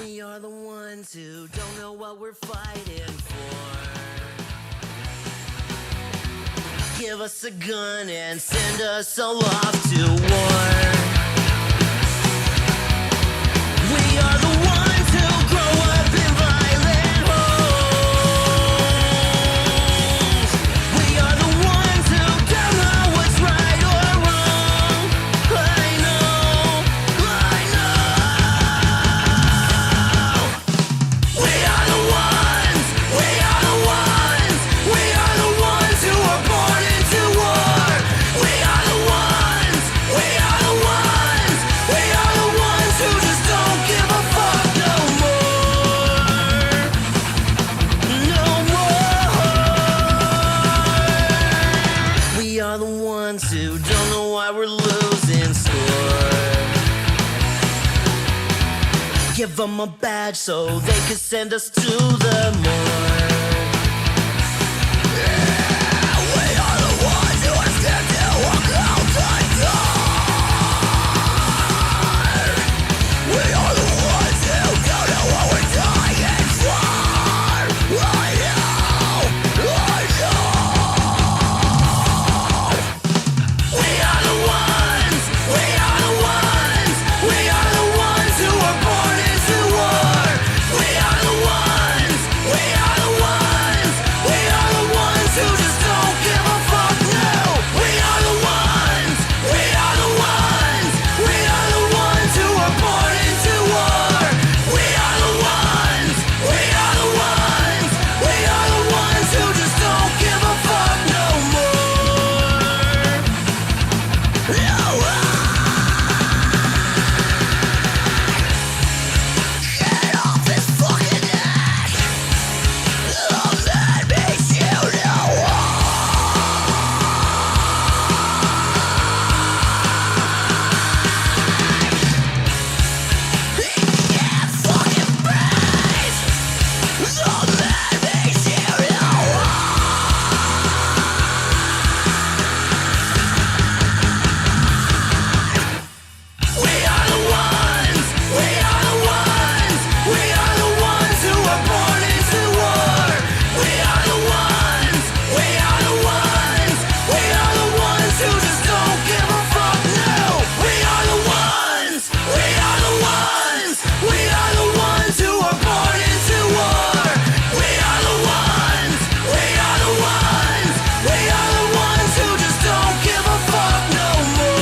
We are the ones who don't know what we're fighting for. Give us a gun and send us all off to war. We are the ones who grow up in violent homes. We are the ones who don't know what's right or wrong. I know. We are the ones who are born into war. We are the ones who just don't give a fuck no more. No more. We are the ones who don't know why we're losing score. Give them a badge so they can send us to the morgue. We are the ones who are scared to walk out the door. We are the ones who don't know what we're dying for. I know. We are the ones who are born into war. We are the ones who just don't give a fuck now. We are the ones who are born into war. We are the ones who just don't give a fuck no more. Get off this fucking neck. Let me shoot you. Can't fucking breathe. Let me shoot you. We are the ones who are born into war. We are the ones who just don't give a fuck now. We are the ones who are born into war. We are the ones who just don't give a fuck no more.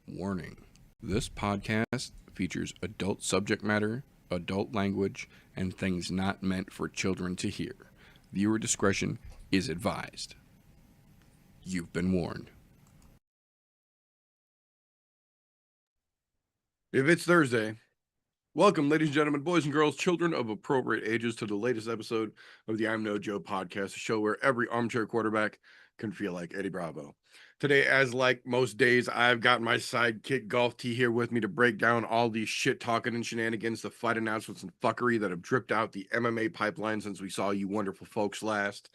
Warning. This podcast features adult subject matter, adult language, and things not meant for children to hear. Viewer discretion is advised. You've been warned. If it's Thursday, welcome, ladies and gentlemen, boys and girls, children of appropriate ages, to the latest episode of the I'm No Joe podcast, a show where every armchair quarterback can feel like Eddie Bravo. Today, as like most days, I've got my sidekick Golf T here with me to break down all these shit talking and shenanigans, the fight announcements and fuckery that have dripped out the MMA pipeline since we saw you wonderful folks last.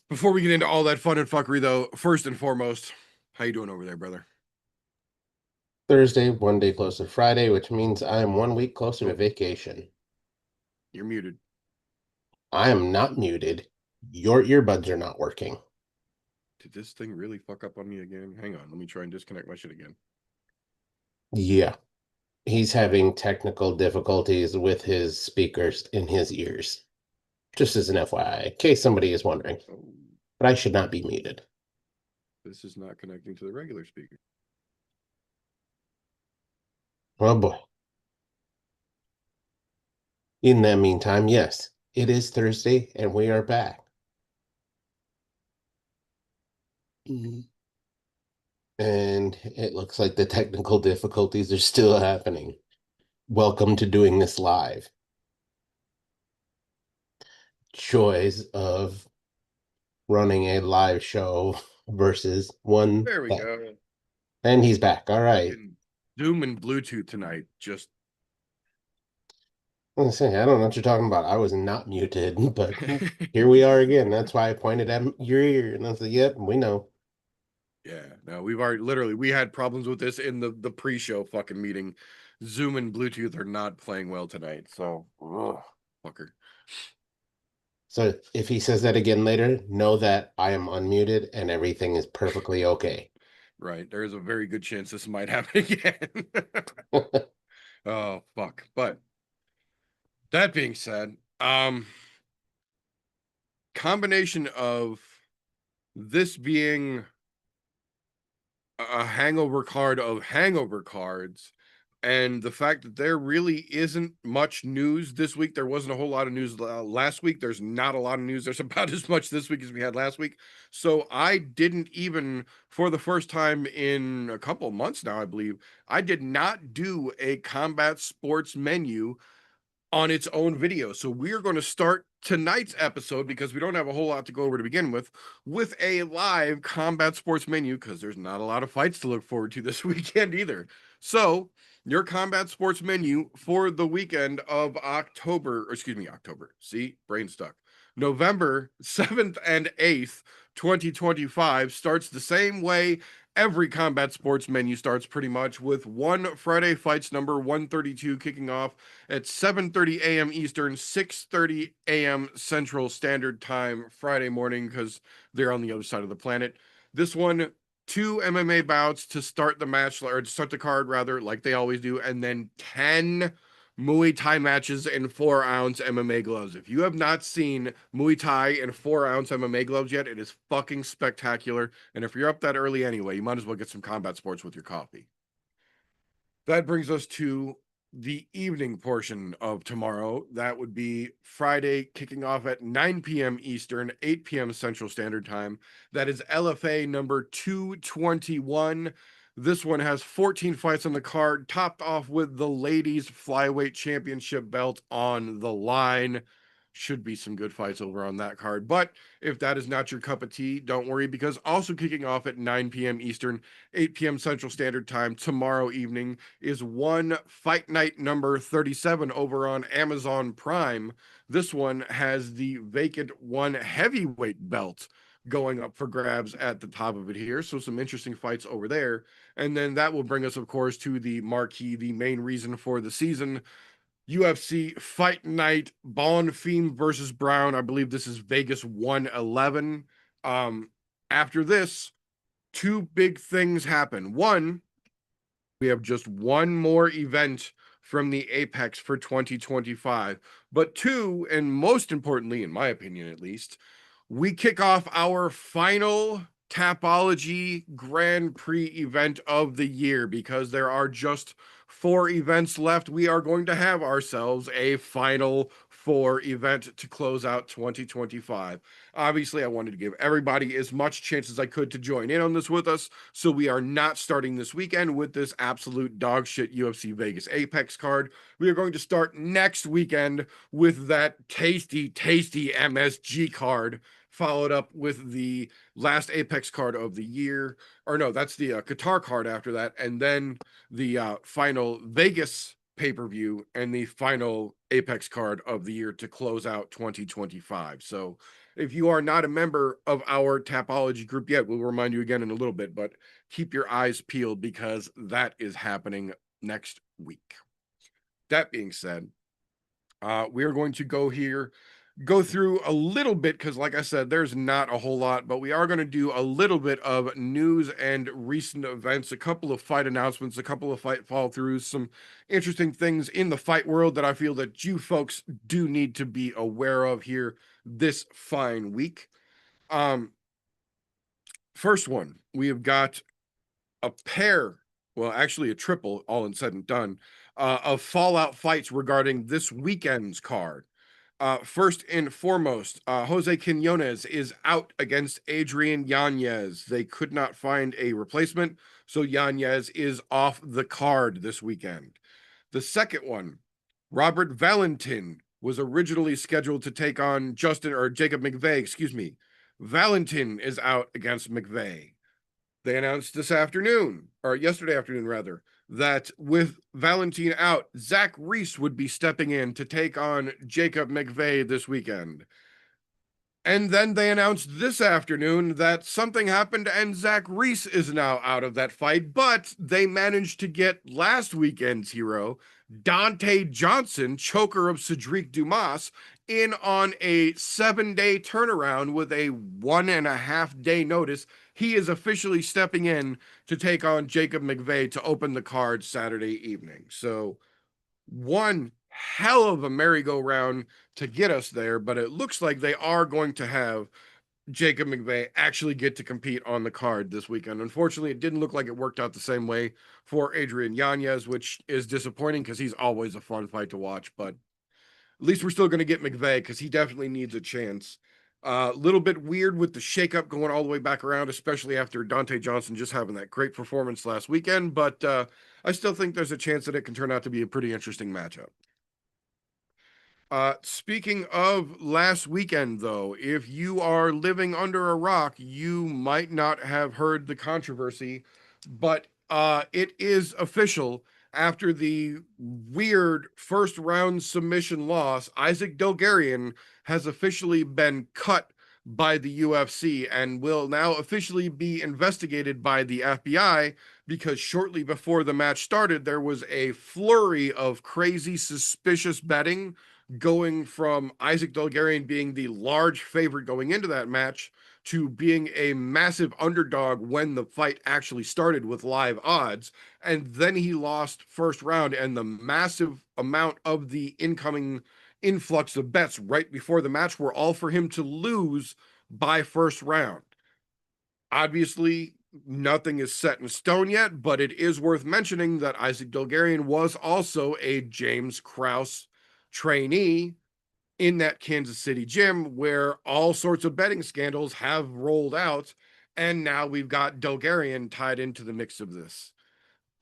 Before we get into all that fun and fuckery, though, first and foremost, how you doing over there, brother? Thursday, one day closer to Friday, which means I'm 1 week closer to vacation. You're muted. I am not muted. Your earbuds are not working. Did this thing really fuck up on me again? Hang on, let me try and disconnect my shit again. Yeah. He's having technical difficulties with his speakers in his ears. Just as an FYI, in case somebody is wondering. Oh, But I should not be muted. this is not connecting to the regular speaker. Oh boy. In the meantime, yes, it is Thursday and we are back. And it looks like the technical difficulties are still happening. Welcome to doing this live. Joys of running a live show versus one. There we go. And he's back. All right. Zoom and Bluetooth tonight. Just I was saying, I don't know what you're talking about. I was not muted, but here we are again. That's why I pointed at your ear and I said, "Yep, we know." Yeah, no, we've already literally we had problems with this in the pre-show fucking meeting. Zoom and Bluetooth are not playing well tonight, so fucker. So if he says that again later, know that I am unmuted and everything is perfectly okay. Right. There is a very good chance this might happen again. Oh fuck. But that being said, combination of this being a hangover card of hangover cards and the fact that there really isn't much news this week. There wasn't a whole lot of news last week. There's not a lot of news. There's about as much this week as we had last week. So I didn't even, for the first time in a couple of months now, I believe, I did not do a combat sports menu on its own video. So we're going to start tonight's episode, because we don't have a whole lot to go over to begin with a live combat sports menu, because there's not a lot of fights to look forward to this weekend either. So your combat sports menu for the weekend of October, see, brain stuck. November 7th and 8th, 2025 starts the same way every combat sports menu starts, pretty much, with one Friday Fights number 132 kicking off at 7:30 a.m. Eastern, 6:30 a.m. Central Standard Time Friday morning, because they're on the other side of the planet. This one, 2 MMA bouts to start the match, or to start the card rather, like they always do, and then 10 Muay Thai matches in 4-ounce MMA gloves. If you have not seen Muay Thai in 4-ounce MMA gloves yet, it is fucking spectacular. And if you're up that early anyway, you might as well get some combat sports with your coffee. That brings us to the evening portion of tomorrow. That would be Friday, kicking off at 9 p.m. Eastern, 8 p.m. Central Standard Time. That is LFA number 221. This one has 14 fights on the card, topped off with the ladies flyweight championship belt on the line. Should be some good fights over on that card. But if that is not your cup of tea, don't worry, because also kicking off at 9 p.m. Eastern, 8 p.m. Central Standard Time tomorrow evening is one Fight Night number 37 over on Amazon Prime. This one has the vacant one heavyweight belt going up for grabs at the top of it here. So some interesting fights over there. And then that will bring us, of course, to the marquee, the main reason for the season. UFC Fight Night, Bonfim versus Brown. I believe this is Vegas 111. After this, two big things happen. One, we have just one more event from the Apex for 2025. But two, and most importantly, in my opinion at least, we kick off our final Tapology Grand Prix event of the year, because there are just 4 events left. We are going to have ourselves a final 4 event to close out 2025. Obviously, I wanted to give everybody as much chance as I could to join in on this with us. So we are not starting this weekend with this absolute dog shit UFC Vegas Apex card. We are going to start next weekend with that tasty, tasty MSG card, followed up with the last Apex card of the year. Or no, that's the Qatar card after that. And then the final Vegas pay-per-view and the final Apex card of the year to close out 2025. So if you are not a member of our Tapology group yet, we'll remind you again in a little bit, but keep your eyes peeled, because that is happening next week. That being said, we are going to go through a little bit, because like I said, there's not a whole lot, but we are going to do a little bit of news and recent events, a couple of fight announcements, a couple of fight fall throughs, some interesting things in the fight world that I feel that you folks do need to be aware of here this fine week. First one, we have got a pair, well, actually a triple, all in said and done, of fallout fights regarding this weekend's card. First and foremost, Jose Quinones is out against Adrian Yanez. They could not find a replacement, so Yanez is off the card this weekend. The second one, Robert Valentin was originally scheduled to take on Jacob McVeigh, excuse me. Valentin is out against McVeigh. They announced this afternoon, or yesterday afternoon rather, that with Valentin out, Zach Reese would be stepping in to take on Jacob McVeigh this weekend. And then they announced this afternoon that something happened and Zach Reese is now out of that fight, but they managed to get last weekend's hero, Dante Johnson, choker of Cedric Dumas, in on a 7-day turnaround with a 1.5-day notice. He is officially stepping in to take on Jacob McVeigh to open the card Saturday evening. So one hell of a merry-go-round to get us there, but it looks like they are going to have Jacob McVeigh actually get to compete on the card this weekend. Unfortunately, it didn't look like it worked out the same way for Adrian Yanez, which is disappointing because he's always a fun fight to watch, but at least we're still going to get McVeigh because he definitely needs a chance. A little bit weird with the shakeup going all the way back around, especially after Dante Johnson just having that great performance last weekend, but I still think there's a chance that it can turn out to be a pretty interesting matchup. Speaking of last weekend, though, if you are living under a rock, you might not have heard the controversy, but it is official. After the weird first round submission loss, Isaac Delgarian has officially been cut by the UFC and will now officially be investigated by the FBI because shortly before the match started, there was a flurry of crazy, suspicious betting going from Isaac Delgarian being the large favorite going into that match to being a massive underdog when the fight actually started with live odds. And then he lost first round, and the massive amount of the incoming influx of bets right before the match were all for him to lose by first round. Obviously, nothing is set in stone yet, but it is worth mentioning that Isaac Delgarian was also a James Krause trainee in that Kansas City gym where all sorts of betting scandals have rolled out, and now we've got Delgarian tied into the mix of this.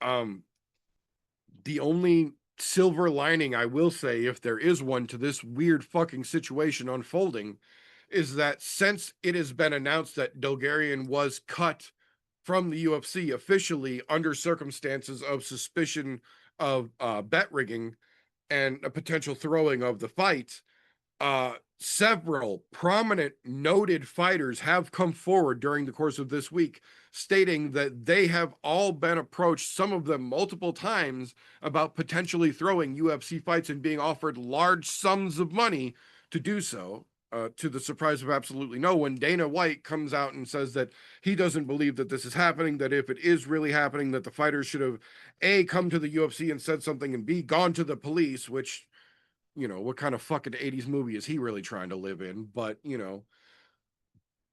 The only silver lining, I will say, if there is one, to this weird fucking situation unfolding is that since it has been announced that Delgarian was cut from the UFC officially under circumstances of suspicion of bet rigging and a potential throwing of the fight, several prominent noted fighters have come forward during the course of this week stating that they have all been approached, some of them multiple times, about potentially throwing UFC fights and being offered large sums of money to do so. To the surprise of absolutely no one, Dana White comes out and says that he doesn't believe that this is happening, that if it is really happening, that the fighters should have A, come to the UFC and said something, and B, gone to the police, which, you know, what kind of fucking 80s movie is he really trying to live in? But, you know,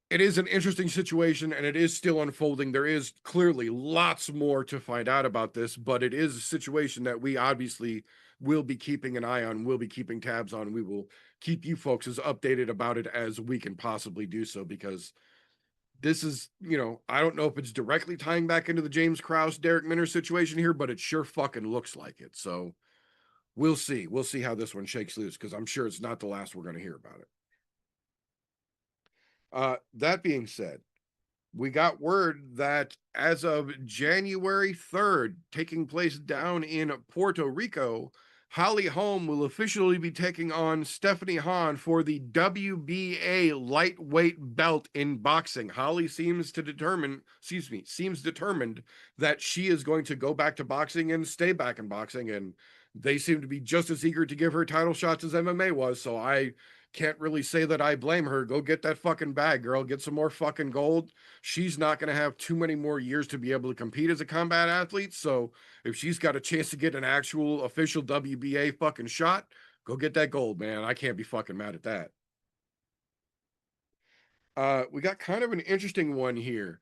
it is an interesting situation and it is still unfolding. There is clearly lots more to find out about this, but it is a situation that we obviously will be keeping an eye on, will be keeping tabs on. We will keep you folks as updated about it as we can possibly do so, because this is, you know, I don't know if it's directly tying back into the James Krause, Derek Minner situation here, but it sure fucking looks like it. So we'll see. We'll see how this one shakes loose, because I'm sure it's not the last we're going to hear about it. That being said, we got word that as of January 3rd, taking place down in Puerto Rico, Holly Holm will officially be taking on Stephanie Hahn for the WBA lightweight belt in boxing. Holly seems determined that she is going to go back to boxing and stay back in boxing, and they seem to be just as eager to give her title shots as MMA was, so I can't really say that I blame her. Go get that fucking bag, girl. Get some more fucking gold. She's not going to have too many more years to be able to compete as a combat athlete. So if she's got a chance to get an actual official WBA fucking shot, go get that gold, man. I can't be fucking mad at that. We got kind of an interesting one here.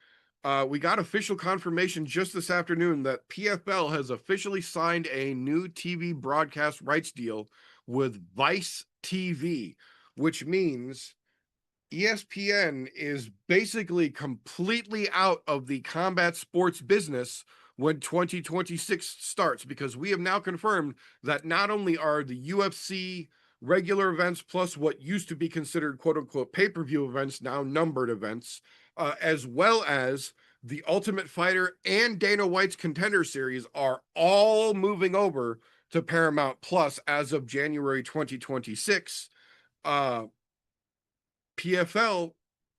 We got official confirmation just this afternoon that PFL has officially signed a new TV broadcast rights deal with Vice TV, which means ESPN is basically completely out of the combat sports business when 2026 starts, because we have now confirmed that not only are the UFC regular events plus what used to be considered quote unquote pay-per-view events now numbered events, as well as The Ultimate Fighter and Dana White's Contender Series are all moving over to Paramount Plus as of January 2026. PFL,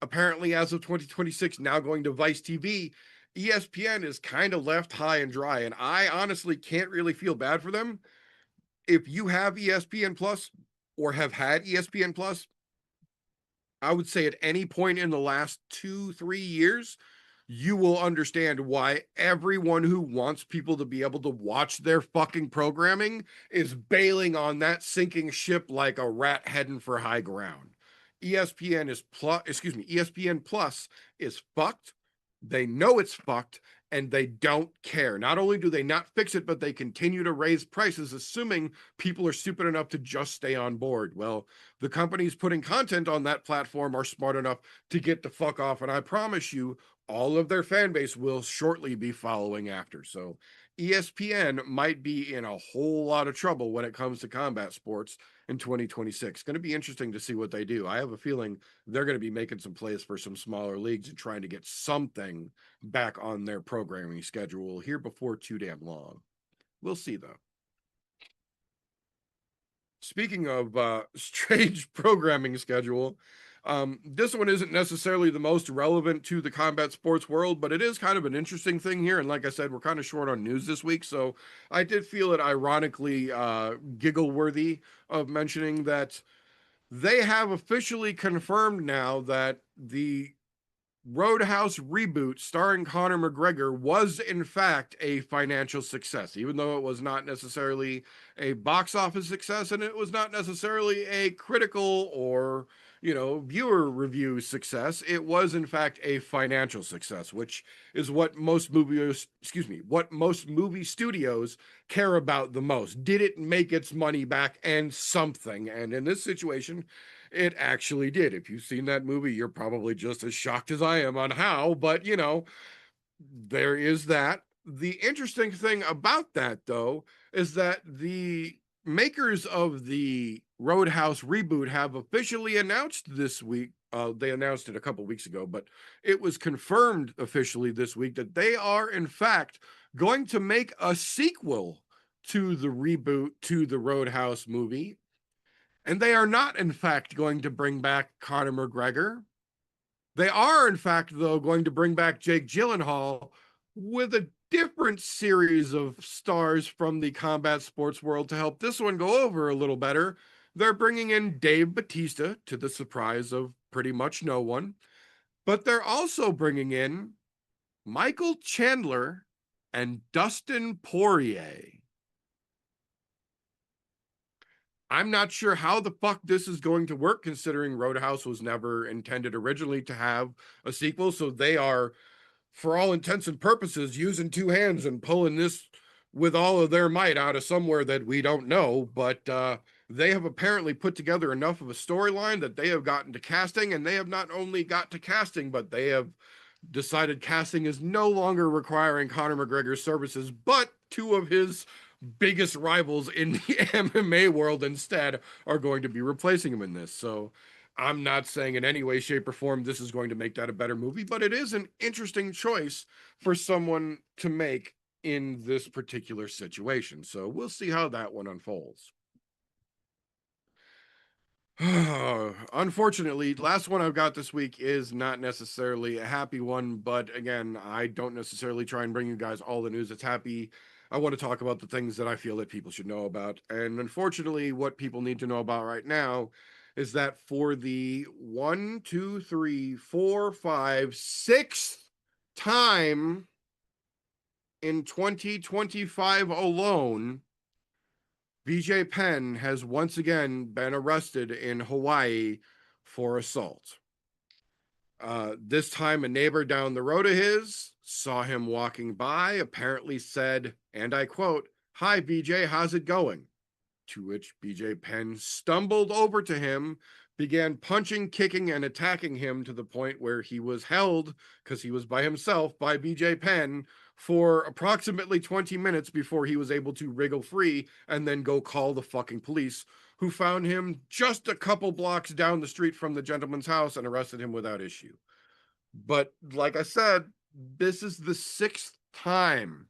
apparently as of 2026, now going to Vice TV. ESPN is kind of left high and dry, and I honestly can't really feel bad for them. If you have ESPN Plus or have had ESPN Plus, I would say at any point in the last 2-3 years, you will understand why everyone who wants people to be able to watch their fucking programming is bailing on that sinking ship like a rat heading for high ground. ESPN Plus is fucked. They know it's fucked and they don't care. Not only do they not fix it, but they continue to raise prices, assuming people are stupid enough to just stay on board. Well, the companies putting content on that platform are smart enough to get the fuck off. And I promise you, all of their fan base will shortly be following after. So ESPN might be in a whole lot of trouble when it comes to combat sports in 2026. Going to be interesting to see what they do. I have a feeling they're going to be making some plays for some smaller leagues and trying to get something back on their programming schedule here before too damn long. We'll see, though. Speaking of strange programming schedule, this one isn't necessarily the most relevant to the combat sports world, but it is kind of an interesting thing here. And like I said, we're kind of short on news this week, so I did feel it ironically giggle worthy of mentioning that they have officially confirmed now that the Roadhouse reboot starring Conor McGregor was in fact a financial success, even though it was not necessarily a box office success and it was not necessarily a critical or, viewer review success. It was in fact a financial success, which is what most movie studios care about the most. Did it make its money back and something? And in this situation, it actually did. If you've seen that movie, you're probably just as shocked as I am on how, but there is that. The interesting thing about that, though, is that the makers of the Roadhouse reboot have officially announced this week. They announced it a couple weeks ago, but it was confirmed officially this week that they are, in fact, going to make a sequel to the reboot to the Roadhouse movie. And they are not, in fact, going to bring back Conor McGregor. They are, in fact, though, going to bring back Jake Gyllenhaal with a different series of stars from the combat sports world to help this one go over a little better. They're bringing in Dave Bautista, to the surprise of pretty much no one. But they're also bringing in Michael Chandler and Dustin Poirier. I'm not sure how the fuck this is going to work, considering Roadhouse was never intended originally to have a sequel. So they are, for all intents and purposes, using two hands and pulling this with all of their might out of somewhere that we don't know. But they have apparently put together enough of a storyline that they have gotten to casting, and they have not only got to casting, but they have decided casting is no longer requiring Conor McGregor's services, but two of his biggest rivals in the MMA world instead are going to be replacing him in this. So I'm not saying in any way, shape, or form this is going to make that a better movie, but it is an interesting choice for someone to make in this particular situation. So we'll see how that one unfolds. Unfortunately, last one I've got this week is not necessarily a happy one, but again, I don't necessarily try and bring you guys all the news that's happy. I want to talk about the things that I feel that people should know about. And unfortunately, what people need to know about right now is that for the 6th time in 2025 alone, BJ Penn has once again been arrested in Hawaii for assault. This time, a neighbor down the road of his saw him walking by, apparently said, and I quote, "Hi, BJ, how's it going?" To which BJ Penn stumbled over to him, began punching, kicking, and attacking him to the point where he was held, because he was by himself, by BJ Penn for approximately 20 minutes before he was able to wriggle free and then go call the fucking police, who found him just a couple blocks down the street from the gentleman's house and arrested him without issue. But like I said, This is the 6th time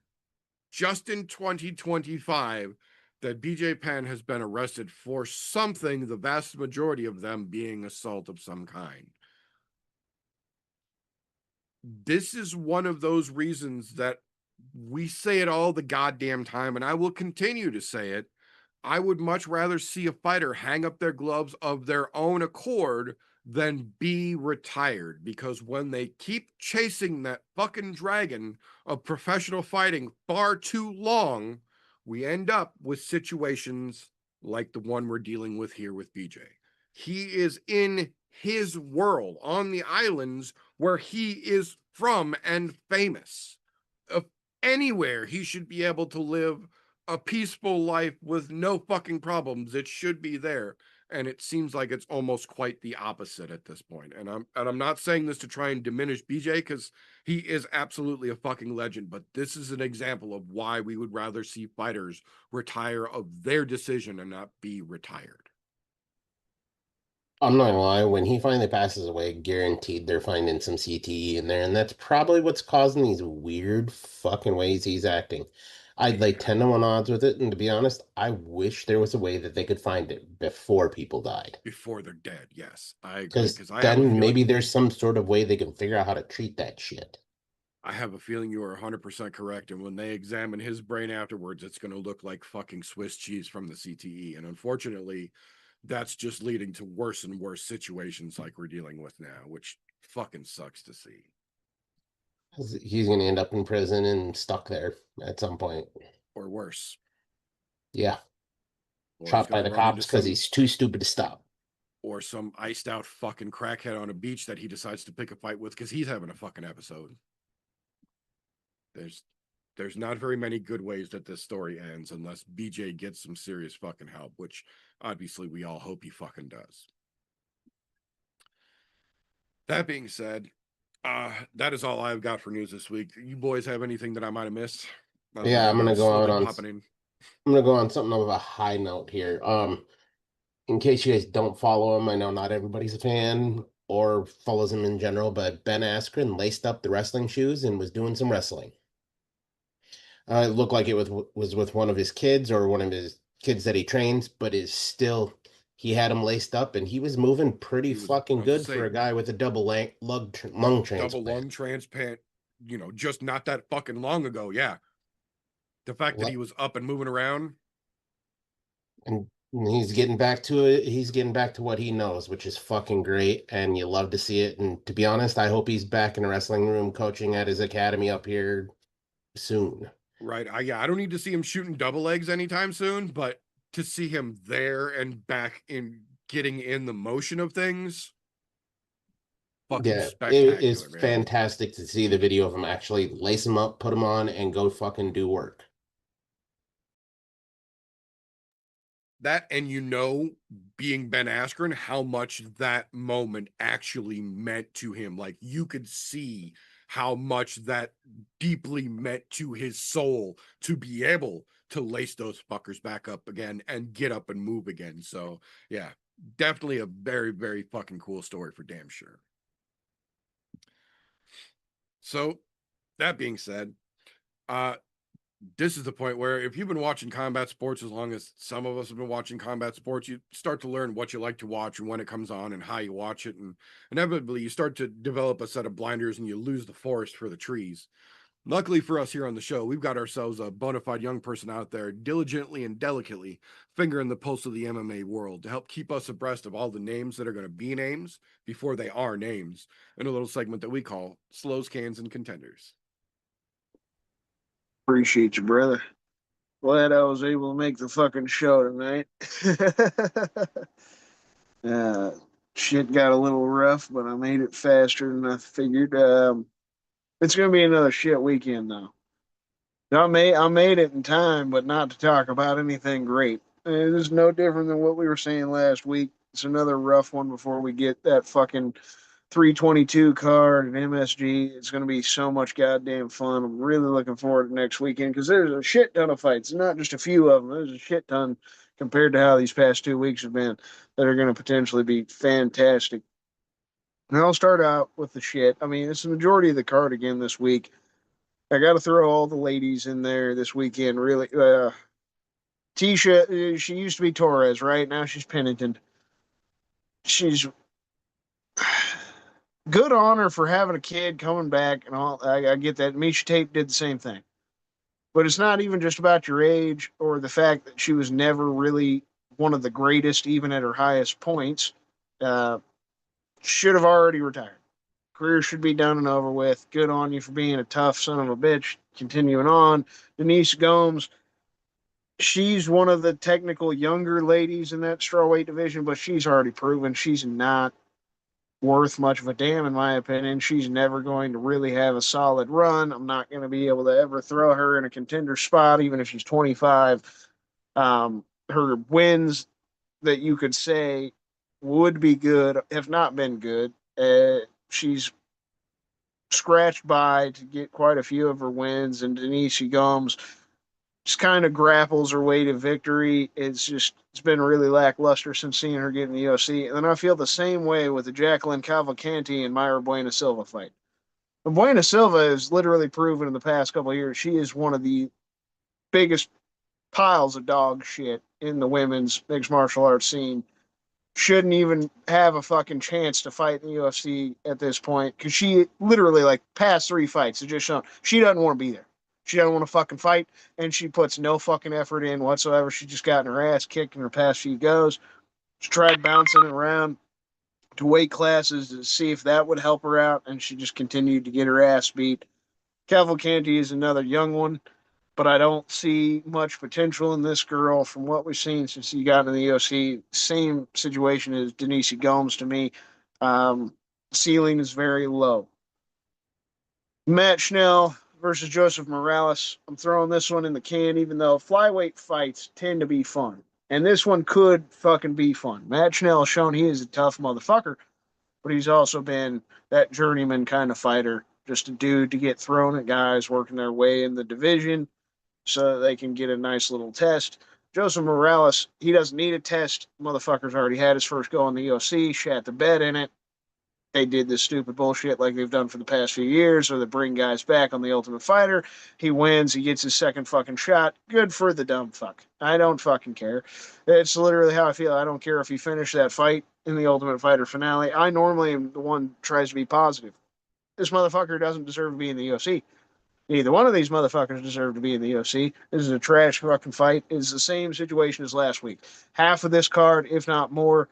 just in 2025 that BJ Penn has been arrested for something, the vast majority of them being assault of some kind. This is one of those reasons that we say it all the goddamn time, and I will continue to say it. I would much rather see a fighter hang up their gloves of their own accord than be retired, because when they keep chasing that fucking dragon of professional fighting far too long, we end up with situations like the one we're dealing with here with BJ. He is in his world on the islands where he is from and famous. If anywhere he should be able to live a peaceful life with no fucking problems, it should be there. And it seems like it's almost quite the opposite at this point. And I'm not saying this to try and diminish BJ, because he is absolutely a fucking legend, but this is an example of why we would rather see fighters retire of their decision and not be retired. I'm not gonna lie, when he finally passes away, guaranteed they're finding some CTE in there, and that's probably what's causing these weird fucking ways he's acting. I'd lay 10 to 1 odds with it, and to be honest, I wish there was a way that they could find it before people died. Before they're dead, yes, I agree, Because because I have a then maybe feeling there's some sort of way they can figure out how to treat that shit. you are 100% correct. And when they examine his brain afterwards, it's going to look like fucking Swiss cheese from the CTE. And unfortunately, that's just leading to worse and worse situations like we're dealing with now, which fucking sucks to see. He's gonna end up in prison and stuck there at some point. Or worse. Yeah, Or he's shot going by to the run into cops because some, he's too stupid to stop. or some iced out fucking crackhead on a beach that he decides to pick a fight with because he's having a fucking episode. There's there's not very many good ways that this story ends unless BJ gets some serious fucking help, which obviously we all hope he fucking does. That being said, that is all I've got for news this week. You boys have anything that I might have missed? Other than Yeah, everybody slowly popping in. I'm gonna go on something of a high note here. In case you guys don't follow him, I know not everybody's a fan or follows him in general, but Ben Askren laced up the wrestling shoes and was doing some wrestling. It looked like it was with one of his kids or one of his kids that he trains, but is still he had him laced up and he was moving pretty He was, I fucking was to good for say, a guy with a lung double transplant. lung transplant, just not that fucking long ago. Yeah. The fact that he was up and moving around. And he's getting back to it. He's getting back to what he knows, which is fucking great. And you love to see it. And to be honest, I hope he's back in a wrestling room coaching at his academy up here soon. Right. I don't need to see him shooting double legs anytime soon, but to see him there and back in getting in the motion of things, fucking Yeah, it is spectacular, man. fantastic to see the video of him actually lace him up, put him on, and go fucking do work. That, and being Ben Askren, how much that moment actually meant to him. Like, you could see how much that deeply meant to his soul to be able to lace those fuckers back up again and get up and move again. So yeah, definitely a very, very fucking cool story for damn sure. So that being said, uh this is the point where if you've been watching combat sports as long as some of us have been watching combat sports, you start to learn what you like to watch and when it comes on and how you watch it. And inevitably, you start to develop a set of blinders and you lose the forest for the trees. Luckily for us here on the show, we've got ourselves a bona fide young person out there diligently and delicately fingering the pulse of the MMA world to help keep us abreast of all the names that are going to be names before they are names in a little segment that we call Slows, Cans, and Contenders. Appreciate you, brother. Glad I was able to make the fucking show tonight. uh, Shit got a little rough, but I made it faster than I figured. It's gonna be another shit weekend though. I made it in time, but not to talk about anything great. It is no different than what we were saying last week. It's another rough one before we get that fucking 322 card at MSG. It's going to be so much goddamn fun. I'm really looking forward to next weekend because there's a shit ton of fights, not just a few of them. There's a shit ton compared to how these past 2 weeks have been that are going to potentially be fantastic. And I'll start out with the shit. I mean, it's the majority of the card again this week. I got to throw all the ladies in there this weekend. Really, Tisha, she used to be Torres, right? Now she's Pennington. She's good on her for having a kid coming back and all. I get that. Misha Tate did the same thing. But it's not even just about your age or the fact that she was never really one of the greatest, even at her highest points. Uh, should have already retired. Career should be done and over with. Good on you for being a tough son of a bitch. Continuing on. Denise Gomes, she's one of the technical younger ladies in that strawweight division, but she's already proven she's not worth much of a damn, in my opinion. She's never going to really have a solid run. I'm not going to be able to ever throw her in a contender spot, even if she's 25. Her wins that you could say would be good have not been good. She's scratched by to get quite a few of her wins, and Denise Gomes just kind of grapples her way to victory. It's been really lackluster since seeing her get in the UFC. And then I feel the same way with the Jacqueline Cavalcanti and Myra Buena Silva fight. And Buena Silva has literally proven in the past couple of years she is one of the biggest piles of dog shit in the women's mixed martial arts scene. Shouldn't even have a fucking chance to fight in the UFC at this point because she literally, like, past 3 fights has just shown she doesn't want to be there. She doesn't want to fucking fight, and she puts no fucking effort in whatsoever. She just gotten her ass kicked in her past few goes. She tried bouncing around to weight classes to see if that would help her out, and she just continued to get her ass beat. Cavalcanti is another young one, but I don't see much potential in this girl from what we've seen since she got in the UFC. Same situation as Denise Gomes to me. Ceiling is very low. Matt Schnell versus Joseph Morales. I'm throwing this one in the can, even though flyweight fights tend to be fun. And this one could fucking be fun. Matt Schnell has shown he is a tough motherfucker, but he's also been that journeyman kind of fighter, just a dude to get thrown at guys working their way in the division so they can get a nice little test. Joseph Morales, he doesn't need a test. Motherfucker's already had his first go in the UFC, shat the bed in it. They did this stupid bullshit like they've done for the past few years, or they bring guys back on the Ultimate Fighter. He wins, he gets his second fucking shot. Good for the dumb fuck. I don't fucking care. It's literally how I feel. I don't care if he finished that fight in the Ultimate Fighter finale. I normally am the one who tries to be positive. This motherfucker doesn't deserve to be in the UFC. Neither one of these motherfuckers deserve to be in the UFC. This is a trash fucking fight. It's the same situation as last week. Half of this card, if not more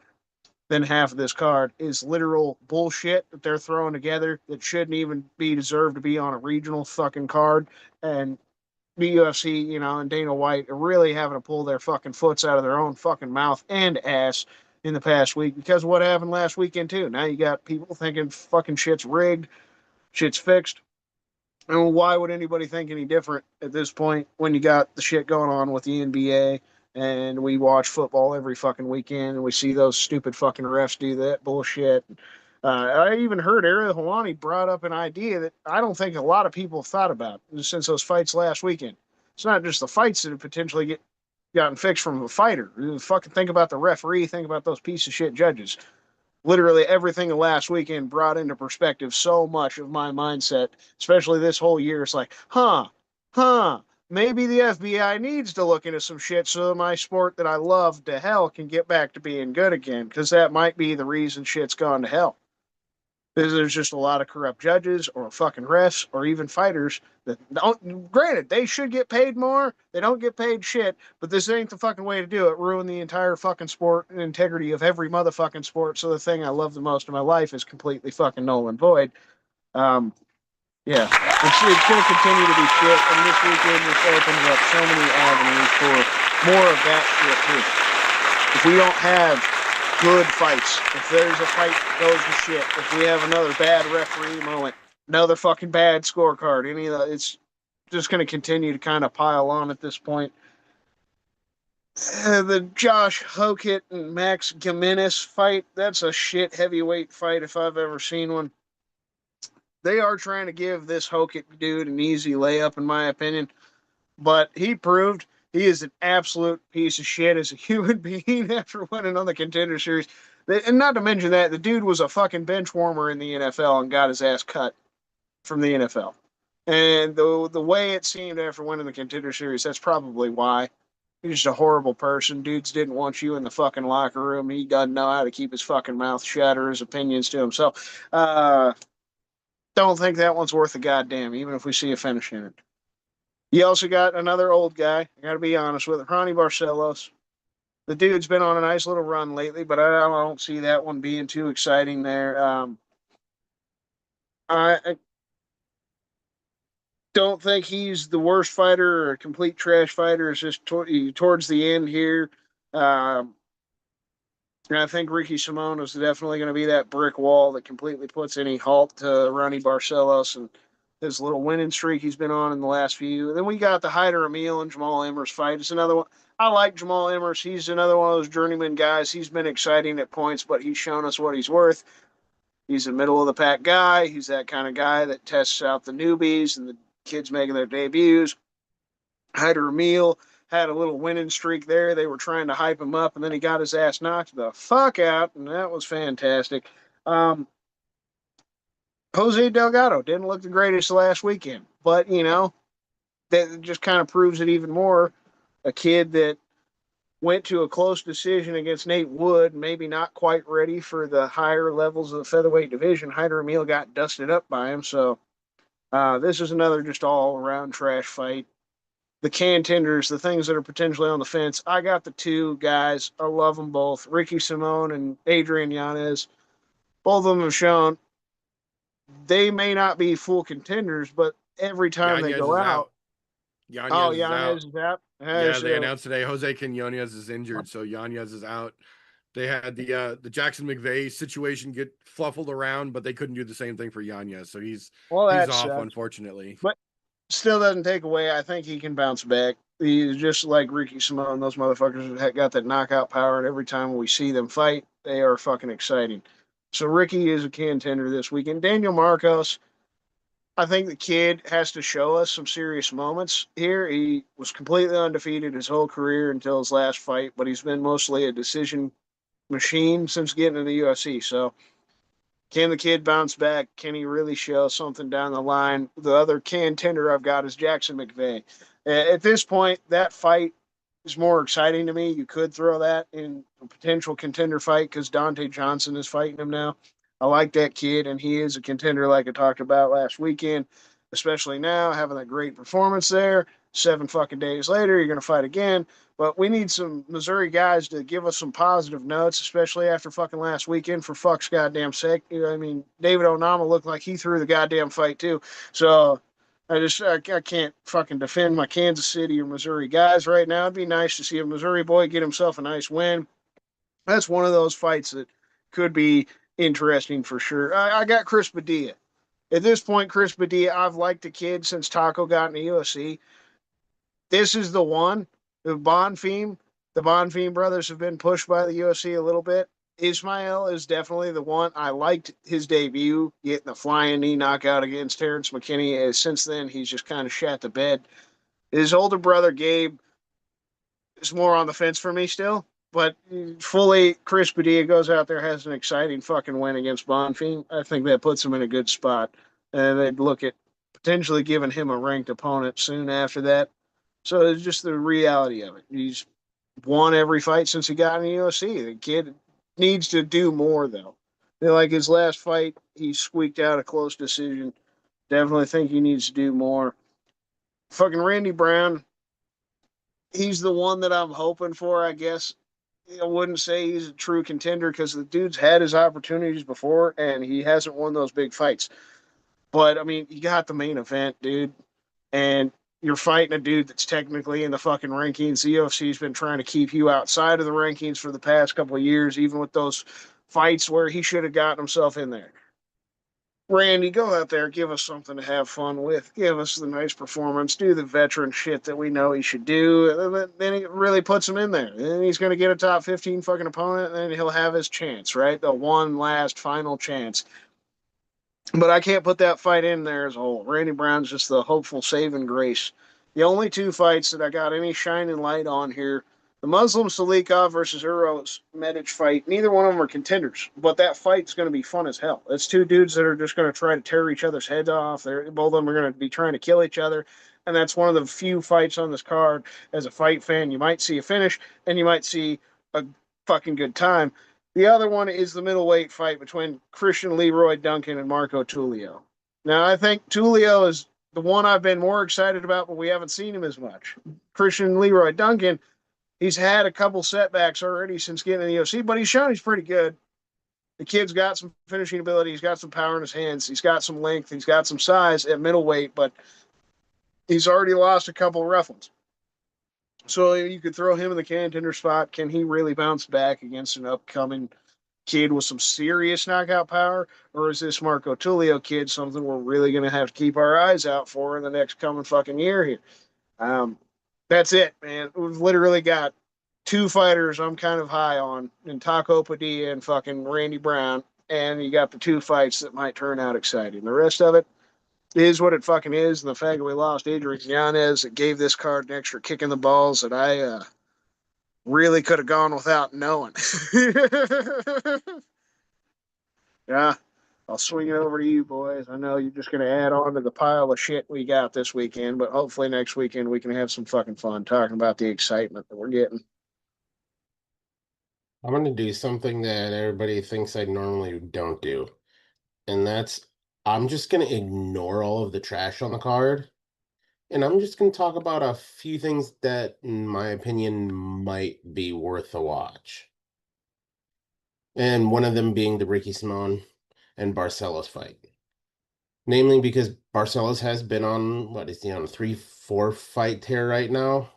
than half of this card, is literal bullshit that they're throwing together that shouldn't even be deserved to be on a regional fucking card. And the UFC, and Dana White are really having to pull their fucking foots out of their own fucking mouth and ass in the past week because of what happened last weekend too. Now you got people thinking fucking shit's rigged, shit's fixed. And why would anybody think any different at this point when you got the shit going on with the NBA and we watch football every fucking weekend and we see those stupid fucking refs do that bullshit? I even heard Ariel Helwani brought up an idea that I don't think a lot of people have thought about since those fights last weekend. It's not just the fights that have potentially gotten fixed from a fighter. Fucking think about the referee. Think about those piece of shit judges. Literally everything last weekend brought into perspective so much of my mindset, especially this whole year. It's like, maybe the FBI needs to look into some shit so my sport that I love to hell can get back to being good again, because that might be the reason shit's gone to hell. There's just a lot of corrupt judges or fucking refs or even fighters that don't, granted, they should get paid more. They don't get paid shit, but this ain't the fucking way to do it. Ruin the entire fucking sport and integrity of every motherfucking sport. So the thing I love the most in my life is completely fucking null and void. Yeah, it's going to continue to be shit. And this weekend just opens up so many avenues for more of that shit too. If we don't have good fights, if there's a fight that goes to shit, if we have another bad referee moment, another fucking bad scorecard, any of that, it's just going to continue to kind of pile on at this point. The Josh Hokit and Max Gimenez fight, that's a shit heavyweight fight if I've ever seen one. They are trying to give this Hokit dude an easy layup, in my opinion, but he proved he is an absolute piece of shit as a human being after winning on the Contender Series. And not to mention that the dude was a fucking bench warmer in the NFL and got his ass cut from the NFL. And the way it seemed after winning the Contender Series, that's probably why. He's just a horrible person. Dudes didn't want you in the fucking locker room. He doesn't know how to keep his fucking mouth shut or his opinions to himself. Don't think that one's worth a goddamn, even if we see a finish in it. You also got another old guy. I got to be honest with it, Ronnie Barcelos. The dude's been on a nice little run lately, but I don't see that one being too exciting there. I don't think he's the worst fighter or a complete trash fighter. It's just towards the end here. Um, and I think Ricky Simone is definitely going to be that brick wall that completely puts any halt to Ronnie Barcelos and his little winning streak he's been on in the last few. And then we got the Hyder Emil and Jamal Emmers fight. It's another one. I like Jamal Emmers. He's another one of those journeyman guys. He's been exciting at points, but he's shown us what he's worth. He's a middle of the pack guy. He's that kind of guy that tests out the newbies and the kids making their debuts. Hyder Emil had a little winning streak there. They were trying to hype him up, and then he got his ass knocked the fuck out, and that was fantastic. Um, Jose Delgado didn't look the greatest last weekend, but that just kind of proves it even more. A kid that went to a close decision against Nate Wood, maybe not quite ready for the higher levels of the featherweight division. Hyder Emil got dusted up by him, so this is another just all around trash fight. The contenders, the things that are potentially on the fence. I got the two guys. I love them both. Ricky Simone and Adrian Yanez. Both of them have shown they may not be full contenders, but every time they Yanez go is out. Yanez is out. Yanez is out. Yeah, they announced today Jose Quinones is injured, so Yanez is out. They had the Jackson McVeigh situation get fluffled around, but they couldn't do the same thing for Yanez, so he's off, sucks. Unfortunately. But still doesn't take away. I think he can bounce back. He's just like Ricky Simone. Those motherfuckers have got that knockout power, and every time we see them fight, they are fucking exciting. So Ricky is a contender this weekend. Daniel Marcos, I think the kid has to show us some serious moments here. He was completely undefeated his whole career until his last fight, but he's been mostly a decision machine since getting in the UFC. So can the kid bounce back? Can he really show something down the line? The other contender I've got is Jackson McVeigh. At this point, that fight is more exciting to me. You could throw that in a potential contender fight because Dante Johnson is fighting him now. I like that kid, and he is a contender like I talked about last weekend, especially now, having that great performance there. 7 fucking days later, you're going to fight again. But we need some Missouri guys to give us some positive notes, especially after fucking last weekend, for fuck's goddamn sake. I mean, David Onama looked like he threw the goddamn fight too. So I can't fucking defend my Kansas City or Missouri guys right now. It'd be nice to see a Missouri boy get himself a nice win. That's one of those fights that could be interesting for sure. I got Chris Padilla. At this point, Chris Padilla, I've liked the kid since Taco got in the UFC. This is the one. The Bonfim brothers have been pushed by the UFC a little bit. Ismail is definitely the one. I liked his debut, getting the flying knee knockout against Terrence McKinney. Since then, he's just kind of shat the bed. His older brother, Gabe, is more on the fence for me still. But fully, Chris Padilla goes out there, has an exciting fucking win against Bonfim. I think that puts him in a good spot. And they'd look at potentially giving him a ranked opponent soon after that. So it's just the reality of it. He's won every fight since he got in the UFC. The kid needs to do more, though. Like his last fight, he squeaked out a close decision. Definitely think he needs to do more. Fucking Randy Brown, he's the one that I'm hoping for, I guess. I wouldn't say he's a true contender because the dude's had his opportunities before and he hasn't won those big fights. But, I mean, you got the main event, dude. And you're fighting a dude that's technically in the fucking rankings. The UFC's been trying to keep you outside of the rankings for the past couple of years, even with those fights where he should have gotten himself in there. Randy, go out there, give us something to have fun with. Give us the nice performance. Do the veteran shit that we know he should do. And then it really puts him in there. And then he's going to get a top 15 fucking opponent, and then he'll have his chance, right? The one last final chance. But I can't put that fight in there as a whole. Randy Brown's just the hopeful saving grace. The only 2 fights that I got any shining light on here The Muslim Salikov versus Uros Medic fight, neither one of them are contenders, but that fight's going to be fun as hell. It's two dudes that are just going to try to tear each other's heads off. Both of them are going to be trying to kill each other. And that's one of the few fights on this card. As a fight fan, you might see a finish and you might see a fucking good time. The other one is the middleweight fight between Christian Leroy Duncan and Marco Tulio. Now, I think Tulio is the one I've been more excited about, but we haven't seen him as much. Christian Leroy Duncan, he's had a couple setbacks already since getting in the UFC, but he's shown he's pretty good. The kid's got some finishing ability. He's got some power in his hands. He's got some length. He's got some size at middleweight, but he's already lost a couple rough ones. So you could throw him in the contender spot. Can he really bounce back against an upcoming kid with some serious knockout power? Or is this Marco Tulio kid something we're really going to have to keep our eyes out for in the next coming fucking year here? That's it, man. We've literally got two fighters I'm kind of high on in Taco Padilla and fucking Randy Brown. And you got the two fights that might turn out exciting. The rest of it is what it fucking is. And the fact that we lost Adrian Yanez, it gave this card an extra kick in the balls that I really could have gone without knowing. Yeah, I'll swing it over to you, boys. I know you're just going to add on to the pile of shit we got this weekend, but hopefully next weekend we can have some fucking fun talking about the excitement that we're getting. I'm going to do something that everybody thinks I normally don't do. And that's, I'm just going to ignore all of the trash on the card. And I'm just going to talk about a few things that, in my opinion, might be worth a watch. And one of them being the Ricky Simon and Barcelos fight. Namely because Barcelos has been on, what is he on, a 3-4 fight tear right now?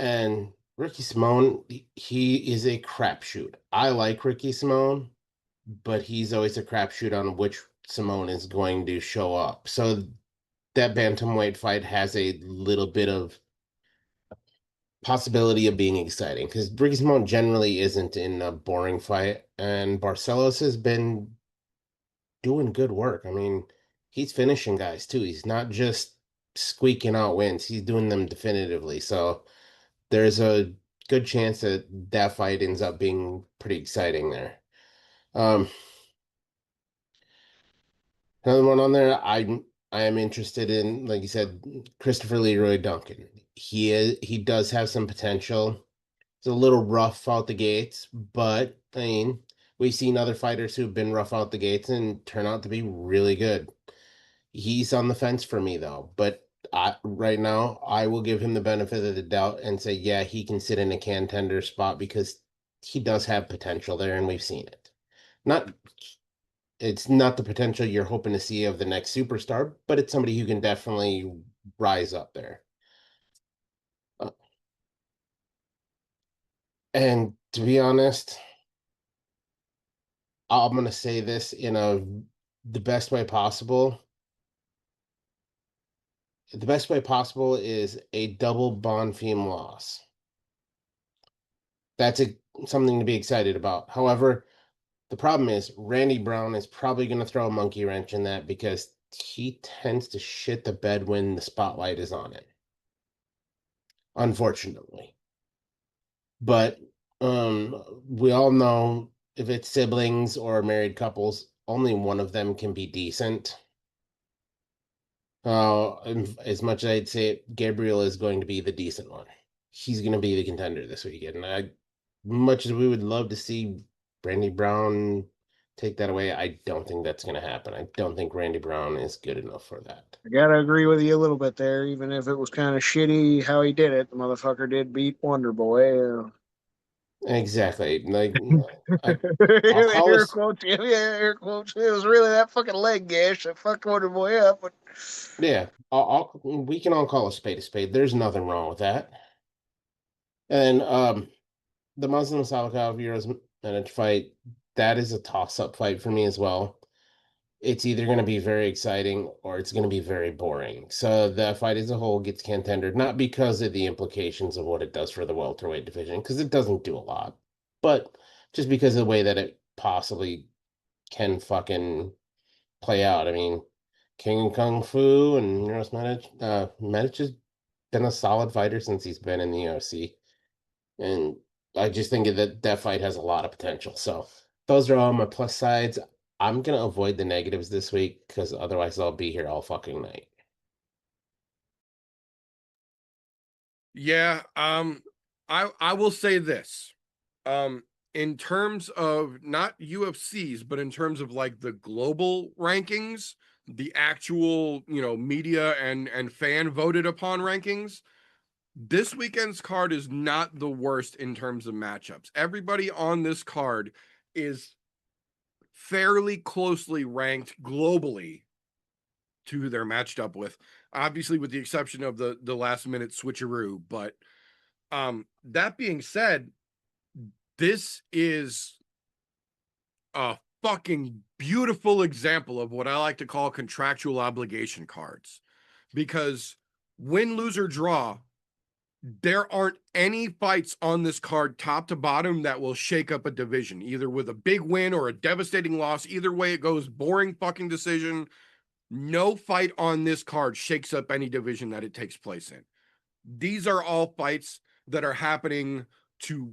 And Ricky Simon, he is a crapshoot. I like Ricky Simon, but he's always a crapshoot on which Simon is going to show up. So that bantamweight fight has a little bit of possibility of being exciting because Ricky Simon generally isn't in a boring fight, and Barcelos has been doing good work. I mean, he's finishing guys too. He's not just squeaking out wins. He's doing them definitively. So there's a good chance that that fight ends up being pretty exciting there. Um, Another one on there, I am interested in, like you said, Christopher Leroy Duncan. He does have some potential. It's a little rough out the gates, but I mean, we've seen other fighters who've been rough out the gates and turn out to be really good. He's on the fence for me though, but right now I will give him the benefit of the doubt and say, yeah, he can sit in a contender spot because he does have potential there, and we've seen it. Not It's not the potential you're hoping to see of the next superstar, but it's somebody who can definitely rise up there. Uh, and to be honest, I'm going to say this in the best way possible. The best way possible is a double Bonfim loss. That's something to be excited about. However, the problem is Randy Brown is probably going to throw a monkey wrench in that because he tends to shit the bed when the spotlight is on it. Unfortunately. But we all know if it's siblings or married couples, only one of them can be decent. As much as I'd say Gabriel is going to be the decent one. He's going to be the contender this weekend. Much as we would love to see Randy Brown take that away, I don't think that's going to happen. I don't think Randy Brown is good enough for that. I gotta agree with you a little bit there, even if it was kind of shitty how he did it. The motherfucker did beat Wonder Boy. Exactly. Like I'll call Air this. quotes, yeah, air quotes. It was really that fucking leg gash that fucked Wonder Boy up. But Yeah, we can all call a spade a spade. There's nothing wrong with that. And the Muslim Salikov Euros managed fight, that is a toss-up fight for me as well. It's either going to be very exciting or it's going to be very boring. So the fight as a whole gets contendered, not because of the implications of what it does for the welterweight division, because it doesn't do a lot, but just because of the way that it possibly can fucking play out. I mean, King Kung Fu and Euros Medic has been a solid fighter since he's been in the UFC. And I just think that fight has a lot of potential. So those are all my plus sides. I'm gonna avoid the negatives this week because otherwise I'll be here all fucking night. Yeah, I will say this. In terms of not UFC's, but in terms of like the global rankings, the actual, media and fan voted upon rankings, this weekend's card is not the worst in terms of matchups. Everybody on this card is fairly closely ranked globally to who they're matched up with. Obviously, with the exception of the last minute switcheroo, but that being said, this is a fucking beautiful example of what I like to call contractual obligation cards. Because win, lose, or draw, there aren't any fights on this card top to bottom that will shake up a division, either with a big win or a devastating loss. Either way it goes, boring fucking decision. No fight on this card shakes up any division that it takes place in. These are all fights that are happening to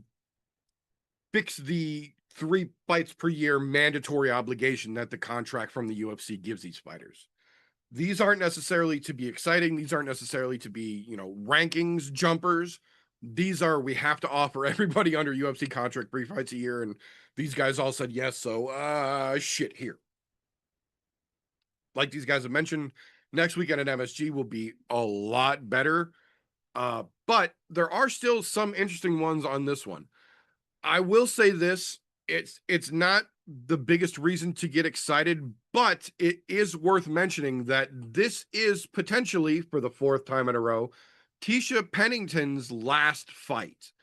fix the 3 fights per year mandatory obligation that the contract from the UFC gives these fighters. These aren't necessarily to be exciting. These aren't necessarily to be, rankings jumpers. These are, we have to offer everybody under UFC contract 3 fights a year. And these guys all said yes. So, shit here. Like these guys have mentioned, next weekend at MSG will be a lot better. But there are still some interesting ones on this one. I will say this, it's not the biggest reason to get excited, but it is worth mentioning that this is potentially, for the 4th time in a row, Tisha Pennington's last fight.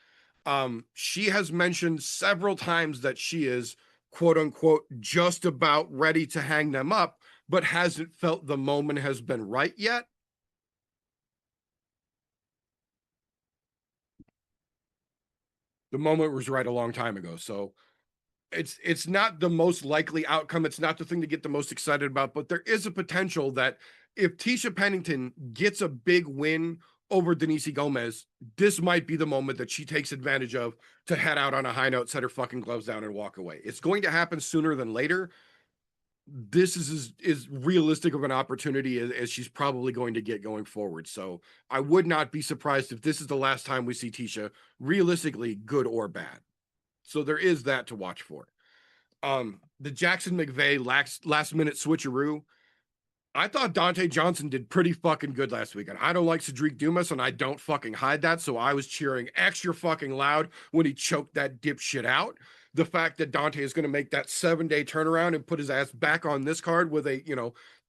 She has mentioned several times that she is, quote unquote, just about ready to hang them up, but hasn't felt the moment has been right yet. The moment was right a long time ago. So it's not the most likely outcome. It's not the thing to get the most excited about, but there is a potential that if Tisha Pennington gets a big win over Denise Gomez, this might be the moment that she takes advantage of to head out on a high note, set her fucking gloves down, and walk away. It's going to happen sooner than later. This is realistic of an opportunity as she's probably going to get going forward. So I would not be surprised if this is the last time we see Tisha, realistically, good or bad. So there is that to watch for. The Jackson McVeigh last minute switcheroo. I thought Dante Johnson did pretty fucking good last weekend. I don't like Cedric Dumas, and I don't fucking hide that. So I was cheering extra fucking loud when he choked that dipshit out. The fact that Dante is going to make that 7-day turnaround and put his ass back on this card with a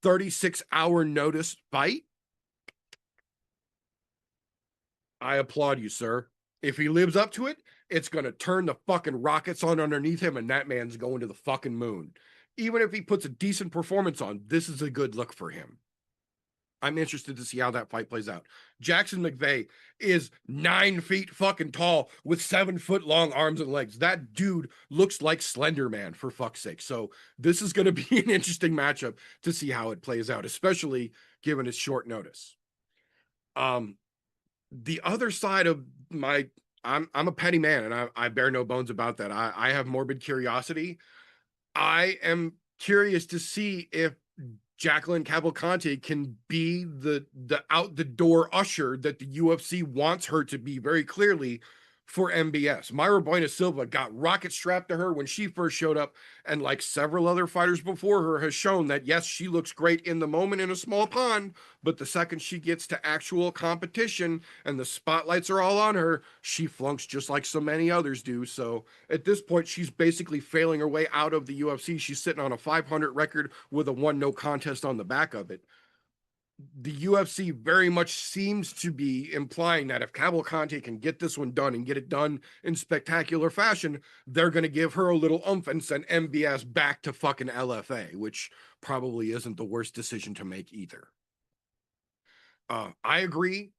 36-hour notice fight. I applaud you, sir. If he lives up to it, it's going to turn the fucking rockets on underneath him, and that man's going to the fucking moon. Even if he puts a decent performance on, this is a good look for him. I'm interested to see how that fight plays out. Jackson McVeigh is 9 feet fucking tall with 7-foot long arms and legs. That dude looks like Slender Man, for fuck's sake. So this is going to be an interesting matchup to see how it plays out, especially given its short notice. The other side of I'm a petty man, and I bear no bones about that. I have morbid curiosity. I am curious to see if Jacqueline Cavalcante can be the out the door usher that the UFC wants her to be very clearly for MBS. Myra Buena Silva got rocket strapped to her when she first showed up, and like several other fighters before her, has shown that yes, she looks great in the moment in a small pond, but the second she gets to actual competition and the spotlights are all on her, she flunks just like so many others do. So at this point, she's basically failing her way out of the UFC. She's sitting on a 500 record with a 1-no contest on the back of it. The UFC very much seems to be implying that if Cavalcante can get this one done and get it done in spectacular fashion, they're going to give her a little oomph and send MBS back to fucking LFA, which probably isn't the worst decision to make either. I agree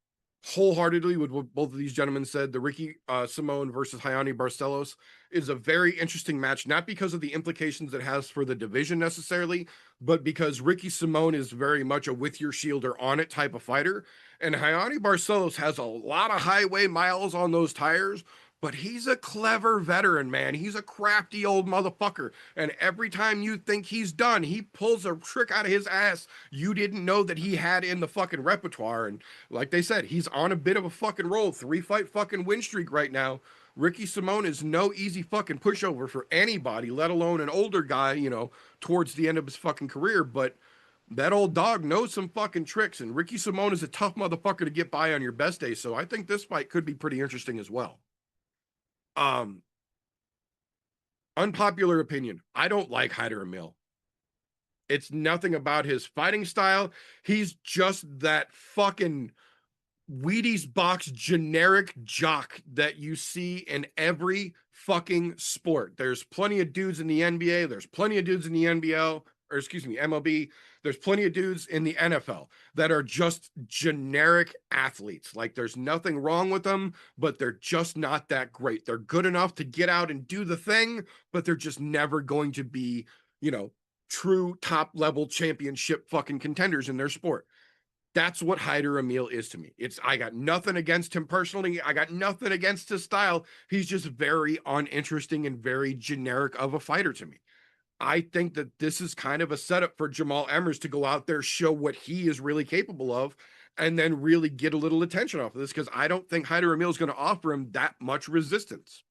wholeheartedly with what both of these gentlemen said. The Ricky Simone versus Hayani Barcelos is a very interesting match, not because of the implications it has for the division necessarily, but because Ricky Simone is very much a with your shield or on it type of fighter. And Hayani Barcelos has a lot of highway miles on those tires, but he's a clever veteran, man. He's a crafty old motherfucker. And every time you think he's done, he pulls a trick out of his ass you didn't know that he had in the fucking repertoire. And like they said, he's on a bit of a fucking roll. 3-fight fucking win streak right now. Ricky Simone is no easy fucking pushover for anybody, let alone an older guy, you know, towards the end of his fucking career. But that old dog knows some fucking tricks, and Ricky Simone is a tough motherfucker to get by on your best day. So I think this fight could be pretty interesting as well. Unpopular opinion. I don't like Hyder Emil. It's nothing about his fighting style. He's just that fucking Wheaties box generic jock that you see in every fucking sport. There's plenty of dudes in the NBA. There's plenty of dudes in the NBL, or excuse me, MLB. There's plenty of dudes in the NFL that are just generic athletes. Like there's nothing wrong with them, but they're just not that great. They're good enough to get out and do the thing, but they're just never going to be, you know, true top level championship fucking contenders in their sport. That's what Hyder Emil is to me. I got nothing against him personally. I got nothing against his style. He's just very uninteresting and very generic of a fighter to me. I think that this is kind of a setup for Jamal Emmers to go out there, show what he is really capable of, and then really get a little attention off of this, because I don't think Hyder Emil is going to offer him that much resistance.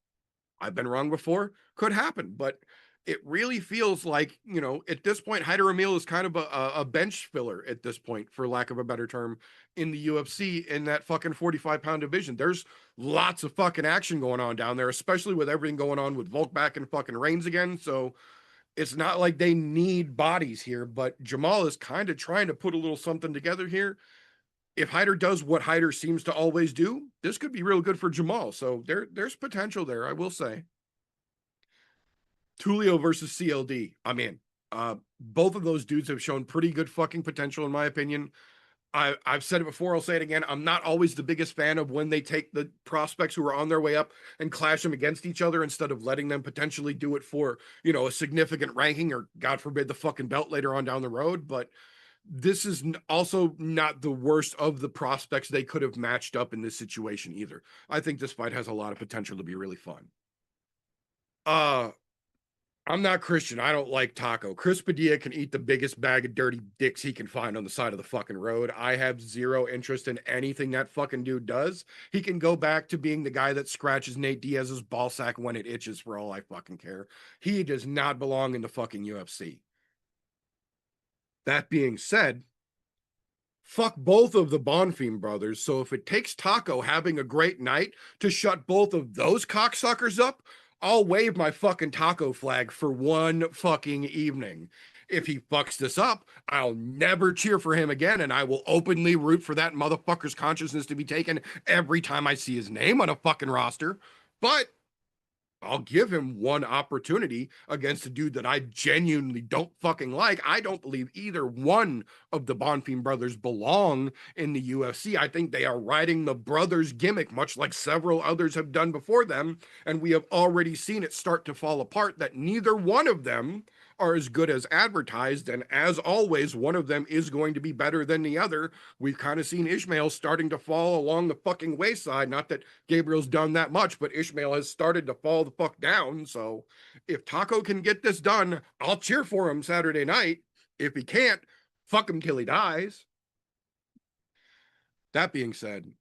I've been wrong before. Could happen, but it really feels like, you know, at this point, Hyder Emil is kind of a bench filler at this point, for lack of a better term, in the UFC in that fucking 45-pound division. There's lots of fucking action going on down there, especially with everything going on with Volk back and fucking Reigns again. So it's not like they need bodies here, but Jamal is kind of trying to put a little something together here. If Hyder does what Hyder seems to always do, this could be real good for Jamal. So there's potential there, I will say. Tulio versus CLD. I'm in. Both of those dudes have shown pretty good fucking potential, in my opinion. I've said it before, I'll say it again. I'm not always the biggest fan of when they take the prospects who are on their way up and clash them against each other instead of letting them potentially do it for, you know, a significant ranking or, God forbid, the fucking belt later on down the road. But this is also not the worst of the prospects they could have matched up in this situation either. I think this fight has a lot of potential to be really fun. I'm not Christian. I don't like Taco. Chris Padilla can eat the biggest bag of dirty dicks he can find on the side of the fucking road. I have zero interest in anything that fucking dude does. He can go back to being the guy that scratches Nate Diaz's ball sack when it itches, for all I fucking care. He does not belong in the fucking UFC. That being said, fuck both of the Bonfim brothers. So if it takes Taco having a great night to shut both of those cocksuckers up, I'll wave my fucking taco flag for one fucking evening. If he fucks this up, I'll never cheer for him again, and I will openly root for that motherfucker's consciousness to be taken every time I see his name on a fucking roster. But I'll give him one opportunity against a dude that I genuinely don't fucking like. I don't believe either one of the Bonfim brothers belong in the UFC. I think they are riding the brothers gimmick, much like several others have done before them. And we have already seen it start to fall apart, that neither one of them are as good as advertised. And as always, one of them is going to be better than the other. We've kind of seen Ishmael starting to fall along the fucking wayside. Not that Gabriel's done that much, but Ishmael has started to fall the fuck down. So if Taco can get this done, I'll cheer for him Saturday night. If he can't, fuck him till he dies. That being said,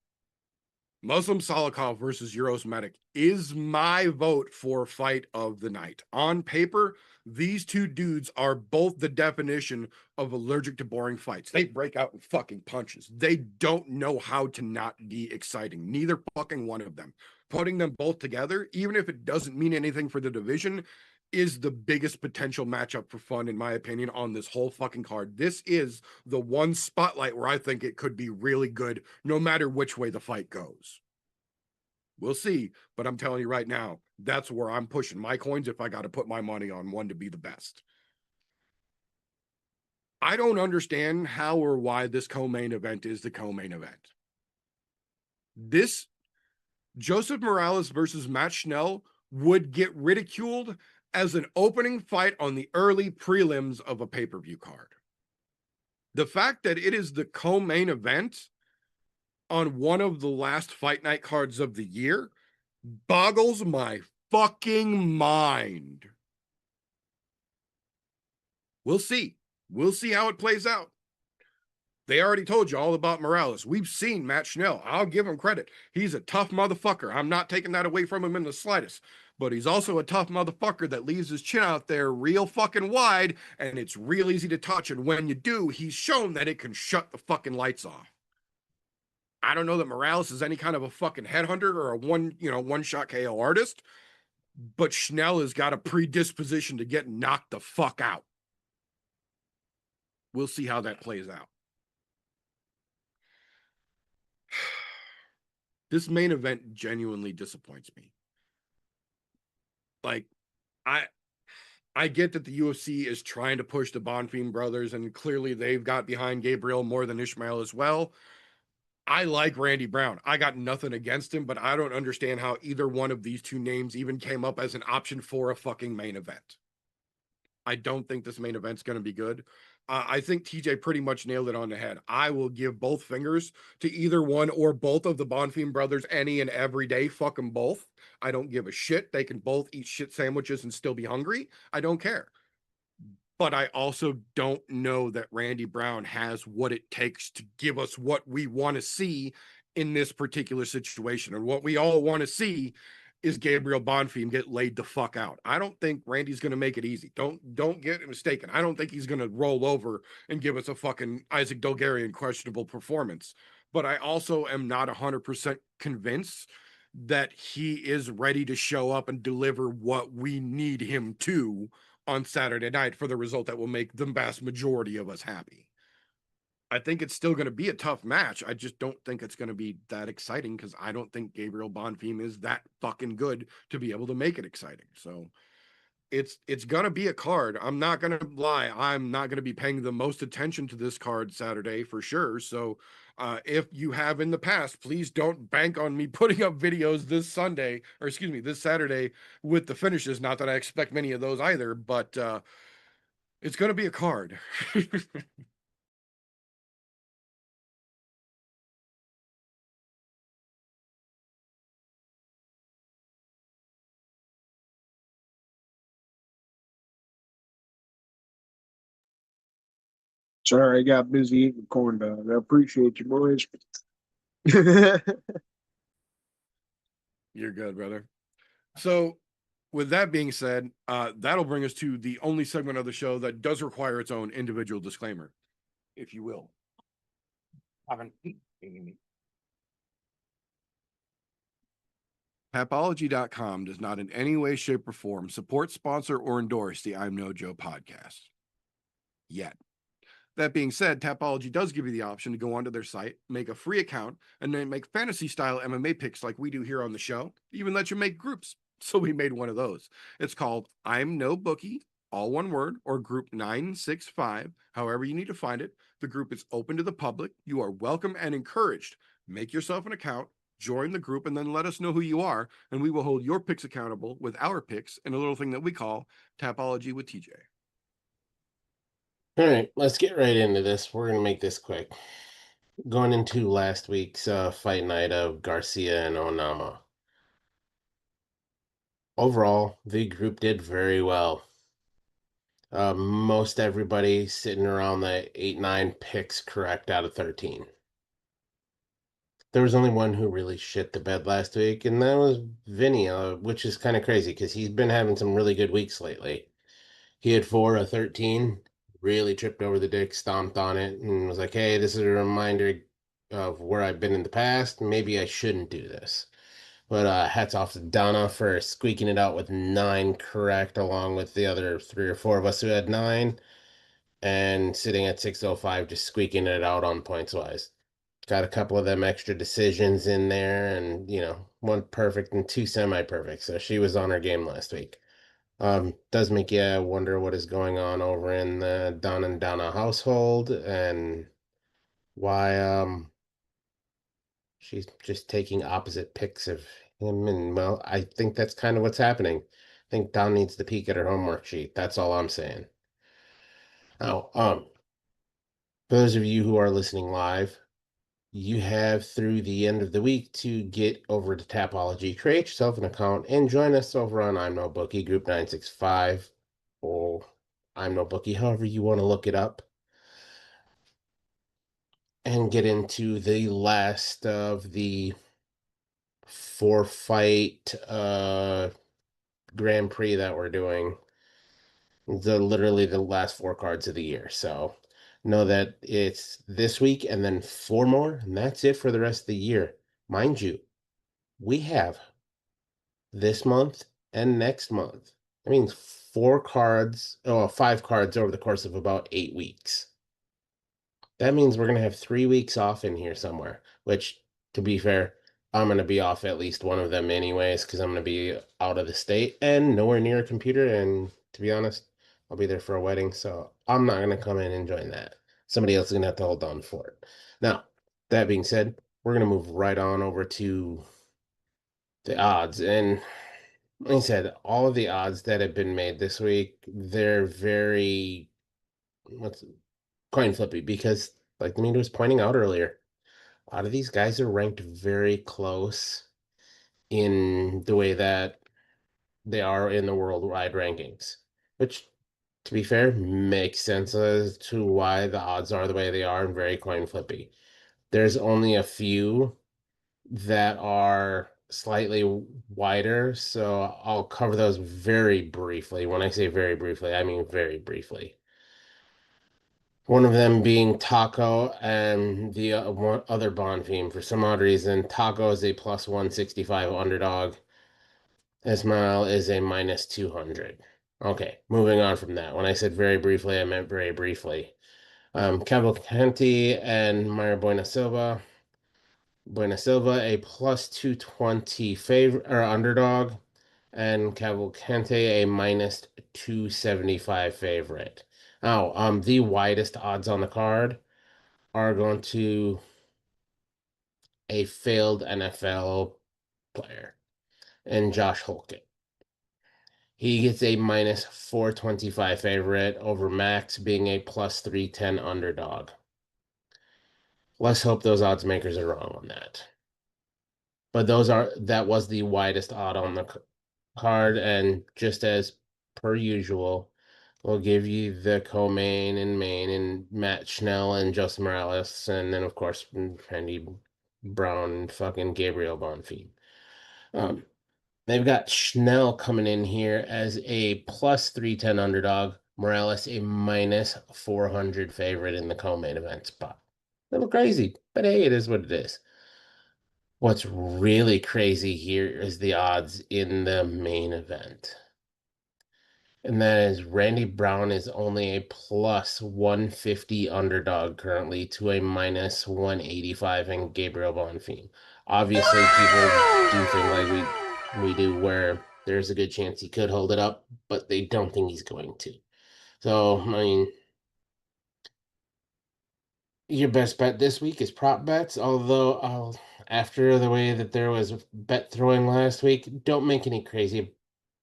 Muslim Salikov versus Euros Medic is my vote for fight of the night. On paper, these two dudes are both the definition of allergic to boring fights. They break out in fucking punches. They don't know how to not be exciting. Neither fucking one of them. Putting them both together, even if it doesn't mean anything for the division, is the biggest potential matchup for fun, in my opinion, on this whole fucking card. This is the one spotlight where I think it could be really good, no matter which way the fight goes. We'll see, but I'm telling you right now, that's where I'm pushing my coins if I got to put my money on one to be the best. I don't understand how or why this co-main event is the co-main event. This Joseph Morales versus Matt Schnell would get ridiculed as an opening fight on the early prelims of a pay-per-view card. The fact that it is the co-main event on one of the last fight night cards of the year boggles my fucking mind. We'll see. We'll see how it plays out. They already told you all about Morales. We've seen Matt Schnell. I'll give him credit. He's a tough motherfucker. I'm not taking that away from him in the slightest. But he's also a tough motherfucker that leaves his chin out there real fucking wide, and it's real easy to touch. And when you do, he's shown that it can shut the fucking lights off. I don't know that Morales is any kind of a fucking headhunter or a one-shot KO artist, but Schnell has got a predisposition to get knocked the fuck out. We'll see how that plays out. This main event genuinely disappoints me. Like, I get that the UFC is trying to push the Bonfim brothers, and clearly they've got behind Gabriel more than Ishmael as well. I like Randy Brown. I got nothing against him, but I don't understand how either one of these two names even came up as an option for a fucking main event. I don't think this main event's going to be good. I think TJ pretty much nailed it on the head. I will give both fingers to either one or both of the Bonfim brothers any and every day. Fuck them both. I don't give a shit. They can both eat shit sandwiches and still be hungry. I don't care. But I also don't know that Randy Brown has what it takes to give us what we want to see in this particular situation. And what we all want to see is Gabriel Bonfim get laid the fuck out. I don't think Randy's going to make it easy. Don't get mistaken. I don't think he's going to roll over and give us a fucking Isaac Dolgarian questionable performance. But I also am not 100% convinced that he is ready to show up and deliver what we need him to on Saturday night for the result that will make the vast majority of us happy. I think it's still going to be a tough match. I just don't think it's going to be that exciting because I don't think Gabriel Bonfim is that fucking good to be able to make it exciting. So it's going to be a card. I'm not going to lie. I'm not going to be paying the most attention to this card Saturday for sure. So if you have in the past, please don't bank on me putting up videos this Saturday with the finishes. Not that I expect many of those either, but it's going to be a card. Sorry, I got busy eating corn dog. I appreciate you, boys. You're good, brother. So with that being said, that'll bring us to the only segment of the show that does require its own individual disclaimer, if you will. Tapology.com does not in any way, shape, or form support, sponsor, or endorse the I'm No Joe podcast. Yet. That being said, Tapology does give you the option to go onto their site, make a free account, and then make fantasy-style MMA picks like we do here on the show. Even let you make groups. So we made one of those. It's called I'm No Bookie, all one word, or Group 965, however you need to find it. The group is open to the public. You are welcome and encouraged. Make yourself an account, join the group, and then let us know who you are, and we will hold your picks accountable with our picks in a little thing that we call Tapology with TJ. All right, let's get right into this. We're going to make this quick. Going into last week's fight night of Garcia and Onama. Overall, the group did very well. Most everybody sitting around the 8-9 picks correct out of 13. There was only one who really shit the bed last week, and that was Vinny, which is kind of crazy because he's been having some really good weeks lately. He had 4 of 13, really tripped over the dick, stomped on it, and was like, hey, this is a reminder of where I've been in the past. Maybe I shouldn't do this. But hats off to Donna for squeaking it out with 9 correct, along with the other 3 or 4 of us who had 9, and sitting at 605, just squeaking it out on points wise. Got a couple of them extra decisions in there, and, 1 perfect and 2 semi-perfect. So she was on her game last week. Does make you wonder what is going on over in the Don and Donna household and why she's just taking opposite picks of him. And well, I think that's kind of what's happening. I think Don needs to peek at her homework sheet. That's all I'm saying. Now, for those of you who are listening live, you have through the end of the week to get over to Tapology, create yourself an account, and join us over on I'm No Bookie, Group 965, or I'm No Bookie, however you want to look it up, and get into the last of the 4-fight Grand Prix that we're doing. Literally the last 4 cards of the year. So know that it's this week and then 4 more, and that's it for the rest of the year. Mind you, we have this month and next month. That means 5 cards over the course of about 8 weeks. That means we're going to have 3 weeks off in here somewhere, which, to be fair, I'm going to be off at least one of them anyways, because I'm going to be out of the state and nowhere near a computer. And to be honest, I'll be there for a wedding, so I'm not going to come in and join that. Somebody else is going to have to hold on for it. Now, that being said, we're going to move right on over to the odds. And like I said, all of the odds that have been made this week, they're very coin flippy, because like the meter was pointing out earlier, a lot of these guys are ranked very close in the way that they are in the worldwide rankings, which, to be fair, makes sense as to why the odds are the way they are and very coin flippy. There's only a few that are slightly wider, so I'll cover those very briefly. When I say very briefly, I mean very briefly. One of them being Taco, and the one other Bond theme. For some odd reason, Taco is a plus 165 underdog. Ismail is a minus 200. Okay, moving on from that. When I said very briefly, I meant very briefly. Cavalcanti and Mario Buenasilva. Buenasilva, a plus 220 favor or underdog, and Cavalcante, a minus 275 favorite. Now, the widest odds on the card are going to a failed NFL player and Josh Holkett. He gets a minus 425 favorite over Max being a plus 310 underdog. Let's hope those odds makers are wrong on that. But that was the widest odd on the card, and just as per usual, we'll give you the co-main and main and Matt Schnell and Justin Morales, and then of course Randy Brown and fucking Gabriel Bonfim. They've got Schnell coming in here as a plus 310 underdog, Morales a minus 400 favorite in the co-main event spot. A little crazy, but hey, it is what it is. What's really crazy here is the odds in the main event. And that is Randy Brown is only a plus 150 underdog currently to a minus 185 in Gabriel Bonfim. Obviously, people do think like we do, where there's a good chance he could hold it up, but they don't think he's going to. So, I mean, your best bet this week is prop bets, although after the way that there was bet throwing last week, don't make any crazy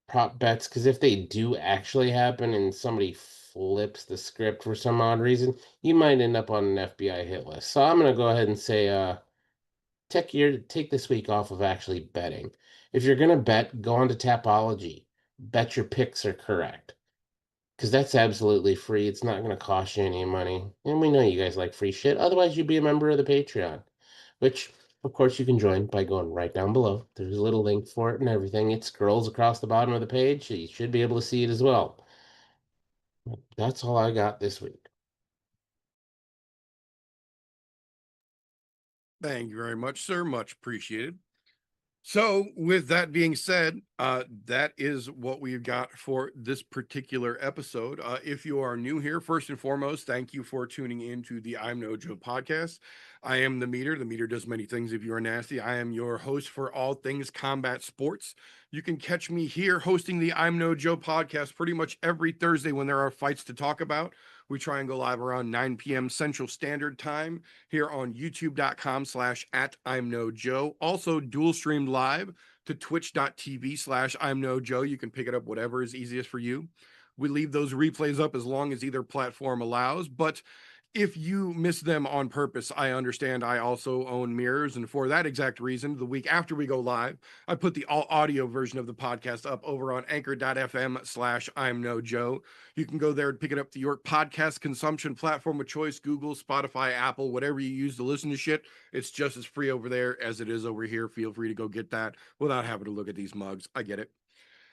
prop bets, because if they do actually happen and somebody flips the script for some odd reason, you might end up on an FBI hit list. So I'm gonna go ahead and say take this week off of actually betting. If you're gonna bet, go on to Tapology. Bet your picks are correct, because that's absolutely free. It's not gonna cost you any money, and we know you guys like free shit. Otherwise, you'd be a member of the Patreon, which of course you can join by going right down below. There's a little link for it and everything. It scrolls across the bottom of the page, so you should be able to see it as well. That's all I got this week. Thank you very much, sir. Much appreciated. So, with that being said, that is what we've got for this particular episode. If you are new here, first and foremost, thank you for tuning in to the I'm No Joe podcast. I am the Meter. The Meter does many things if you are nasty. I am your host for all things combat sports. You can catch me here hosting the I'm No Joe podcast pretty much every Thursday when there are fights to talk about. We try and go live around 9 p.m. Central Standard Time here on youtube.com/I'mNoJoe. Also dual streamed live to twitch.tv/I'mNoJoe. You can pick it up whatever is easiest for you. We leave those replays up as long as either platform allows, but If you miss them on purpose, I understand. I also own mirrors, and for that exact reason, the week after we go live, I put the all audio version of the podcast up over on anchor.fm/I'm No Joe. You can go there and pick it up to your podcast consumption platform of choice, Google, Spotify, Apple, whatever you use to listen to shit. It's just as free over there as it is over here. Feel free to go get that without having to look at these mugs. I get it.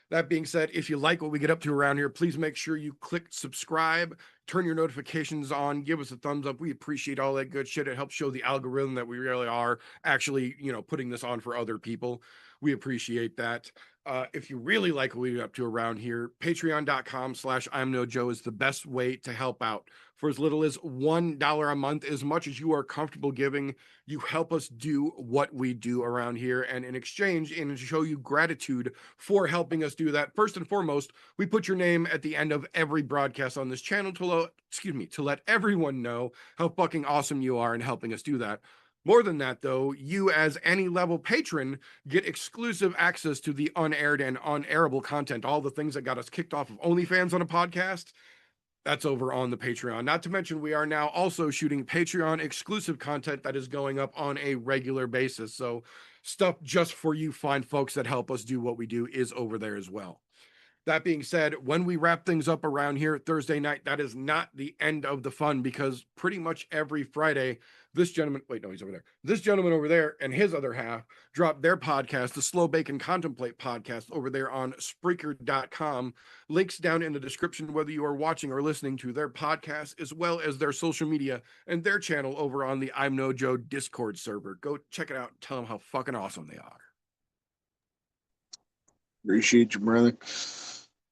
That being said, if you like what we get up to around here, please make sure you click subscribe, turn your notifications on, give us a thumbs up. We appreciate all that good shit. It helps show the algorithm that we really are actually, putting this on for other people. We appreciate that. If you really like what we get up to around here, patreon.com/I'm No Joe is the best way to help out. For as little as $1 a month, as much as you are comfortable giving, you help us do what we do around here. And in exchange, and to show you gratitude for helping us do that, first and foremost, we put your name at the end of every broadcast on this channel to let everyone know how fucking awesome you are in helping us do that. More than that, though, you as any level patron get exclusive access to the unaired and unairable content, all the things that got us kicked off of OnlyFans on a podcast. That's over on the Patreon. Not to mention, we are now also shooting Patreon exclusive content that is going up on a regular basis. So stuff just for you fine folks that help us do what we do is over there as well. That being said, when we wrap things up around here Thursday night, that is not the end of the fun, because pretty much every Friday, this gentleman, wait, no, he's over there. This gentleman over there and his other half drop their podcast, the Slow Bake and Contemplate podcast, over there on Spreaker.com. Links down in the description, whether you are watching or listening to their podcast, as well as their social media and their channel over on the I'm No Joe Discord server. Go check it out and tell them how fucking awesome they are. Appreciate you, brother.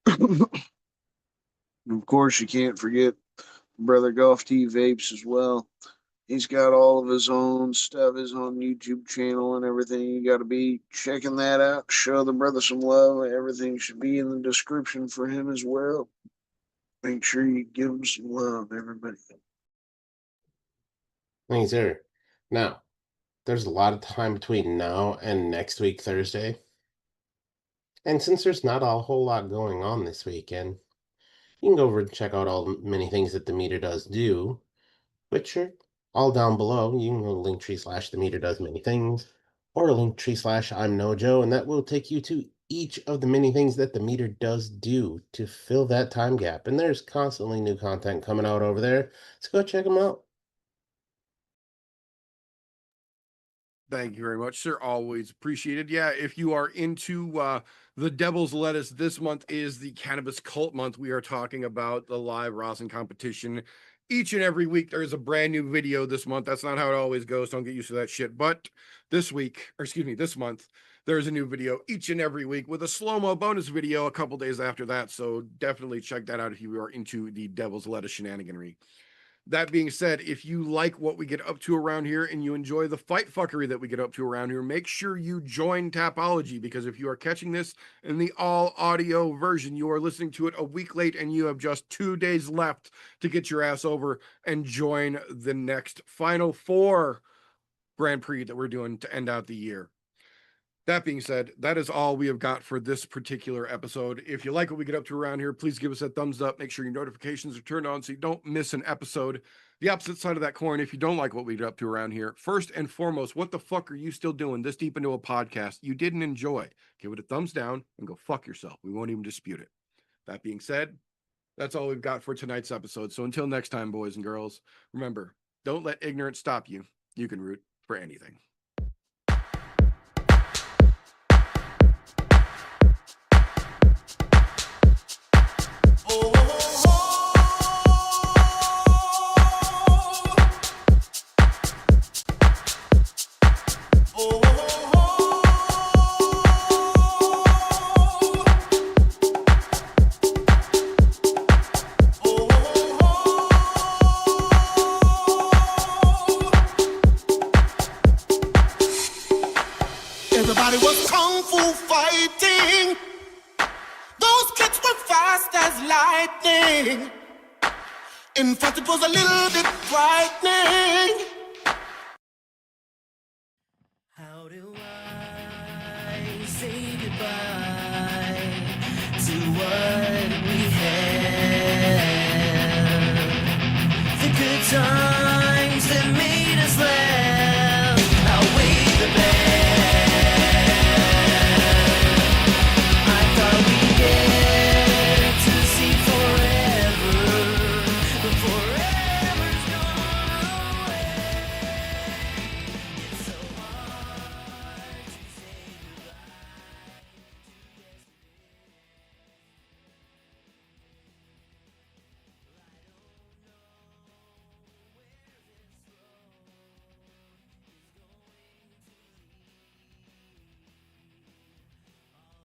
Of course, you can't forget Brother Golf T Vapes as well. He's got all of his own stuff, his own YouTube channel and everything. You got to be checking that out. Show the brother some love. Everything should be in the description for him as well. Make sure you give him some love, everybody. Thanks, sir. Now, there's a lot of time between now and next week, Thursday. And since there's not a whole lot going on this weekend, you can go over and check out all the many things that the meter does do, which are all down below. You can go to Linktree/the meter does many things, or Linktree/I'm No Joe, and that will take you to each of the many things that the meter does do to fill that time gap. And there's constantly new content coming out over there, so go check them out. Thank you very much, sir. Always appreciated. Yeah, if you are into the Devil's Lettuce, this month is the Cannabis Cult month. We are talking about the live rosin competition. Each and every week, there's a brand new video this month. That's not how it always goes. Don't get used to that shit. But this month, there's a new video each and every week with a slow-mo bonus video a couple days after that. So definitely check that out if you are into the Devil's Lettuce shenaniganry. That being said, if you like what we get up to around here and you enjoy the fight fuckery that we get up to around here, make sure you join Tapology, because if you are catching this in the all audio version, you are listening to it a week late and you have just 2 days left to get your ass over and join the next Final Four Grand Prix that we're doing to end out the year. That being said, that is all we have got for this particular episode. If you like what we get up to around here, please give us a thumbs up. Make sure your notifications are turned on so you don't miss an episode. The opposite side of that coin, if you don't like what we get up to around here, first and foremost, what the fuck are you still doing this deep into a podcast you didn't enjoy? Give it a thumbs down and go fuck yourself. We won't even dispute it. That being said, that's all we've got for tonight's episode. So until next time, boys and girls, remember, don't let ignorance stop you. You can root for anything. Everybody was kung fu fighting. Those kids were fast as lightning. In fact, it was a little bit frightening. How do I say goodbye to what we had? The good time.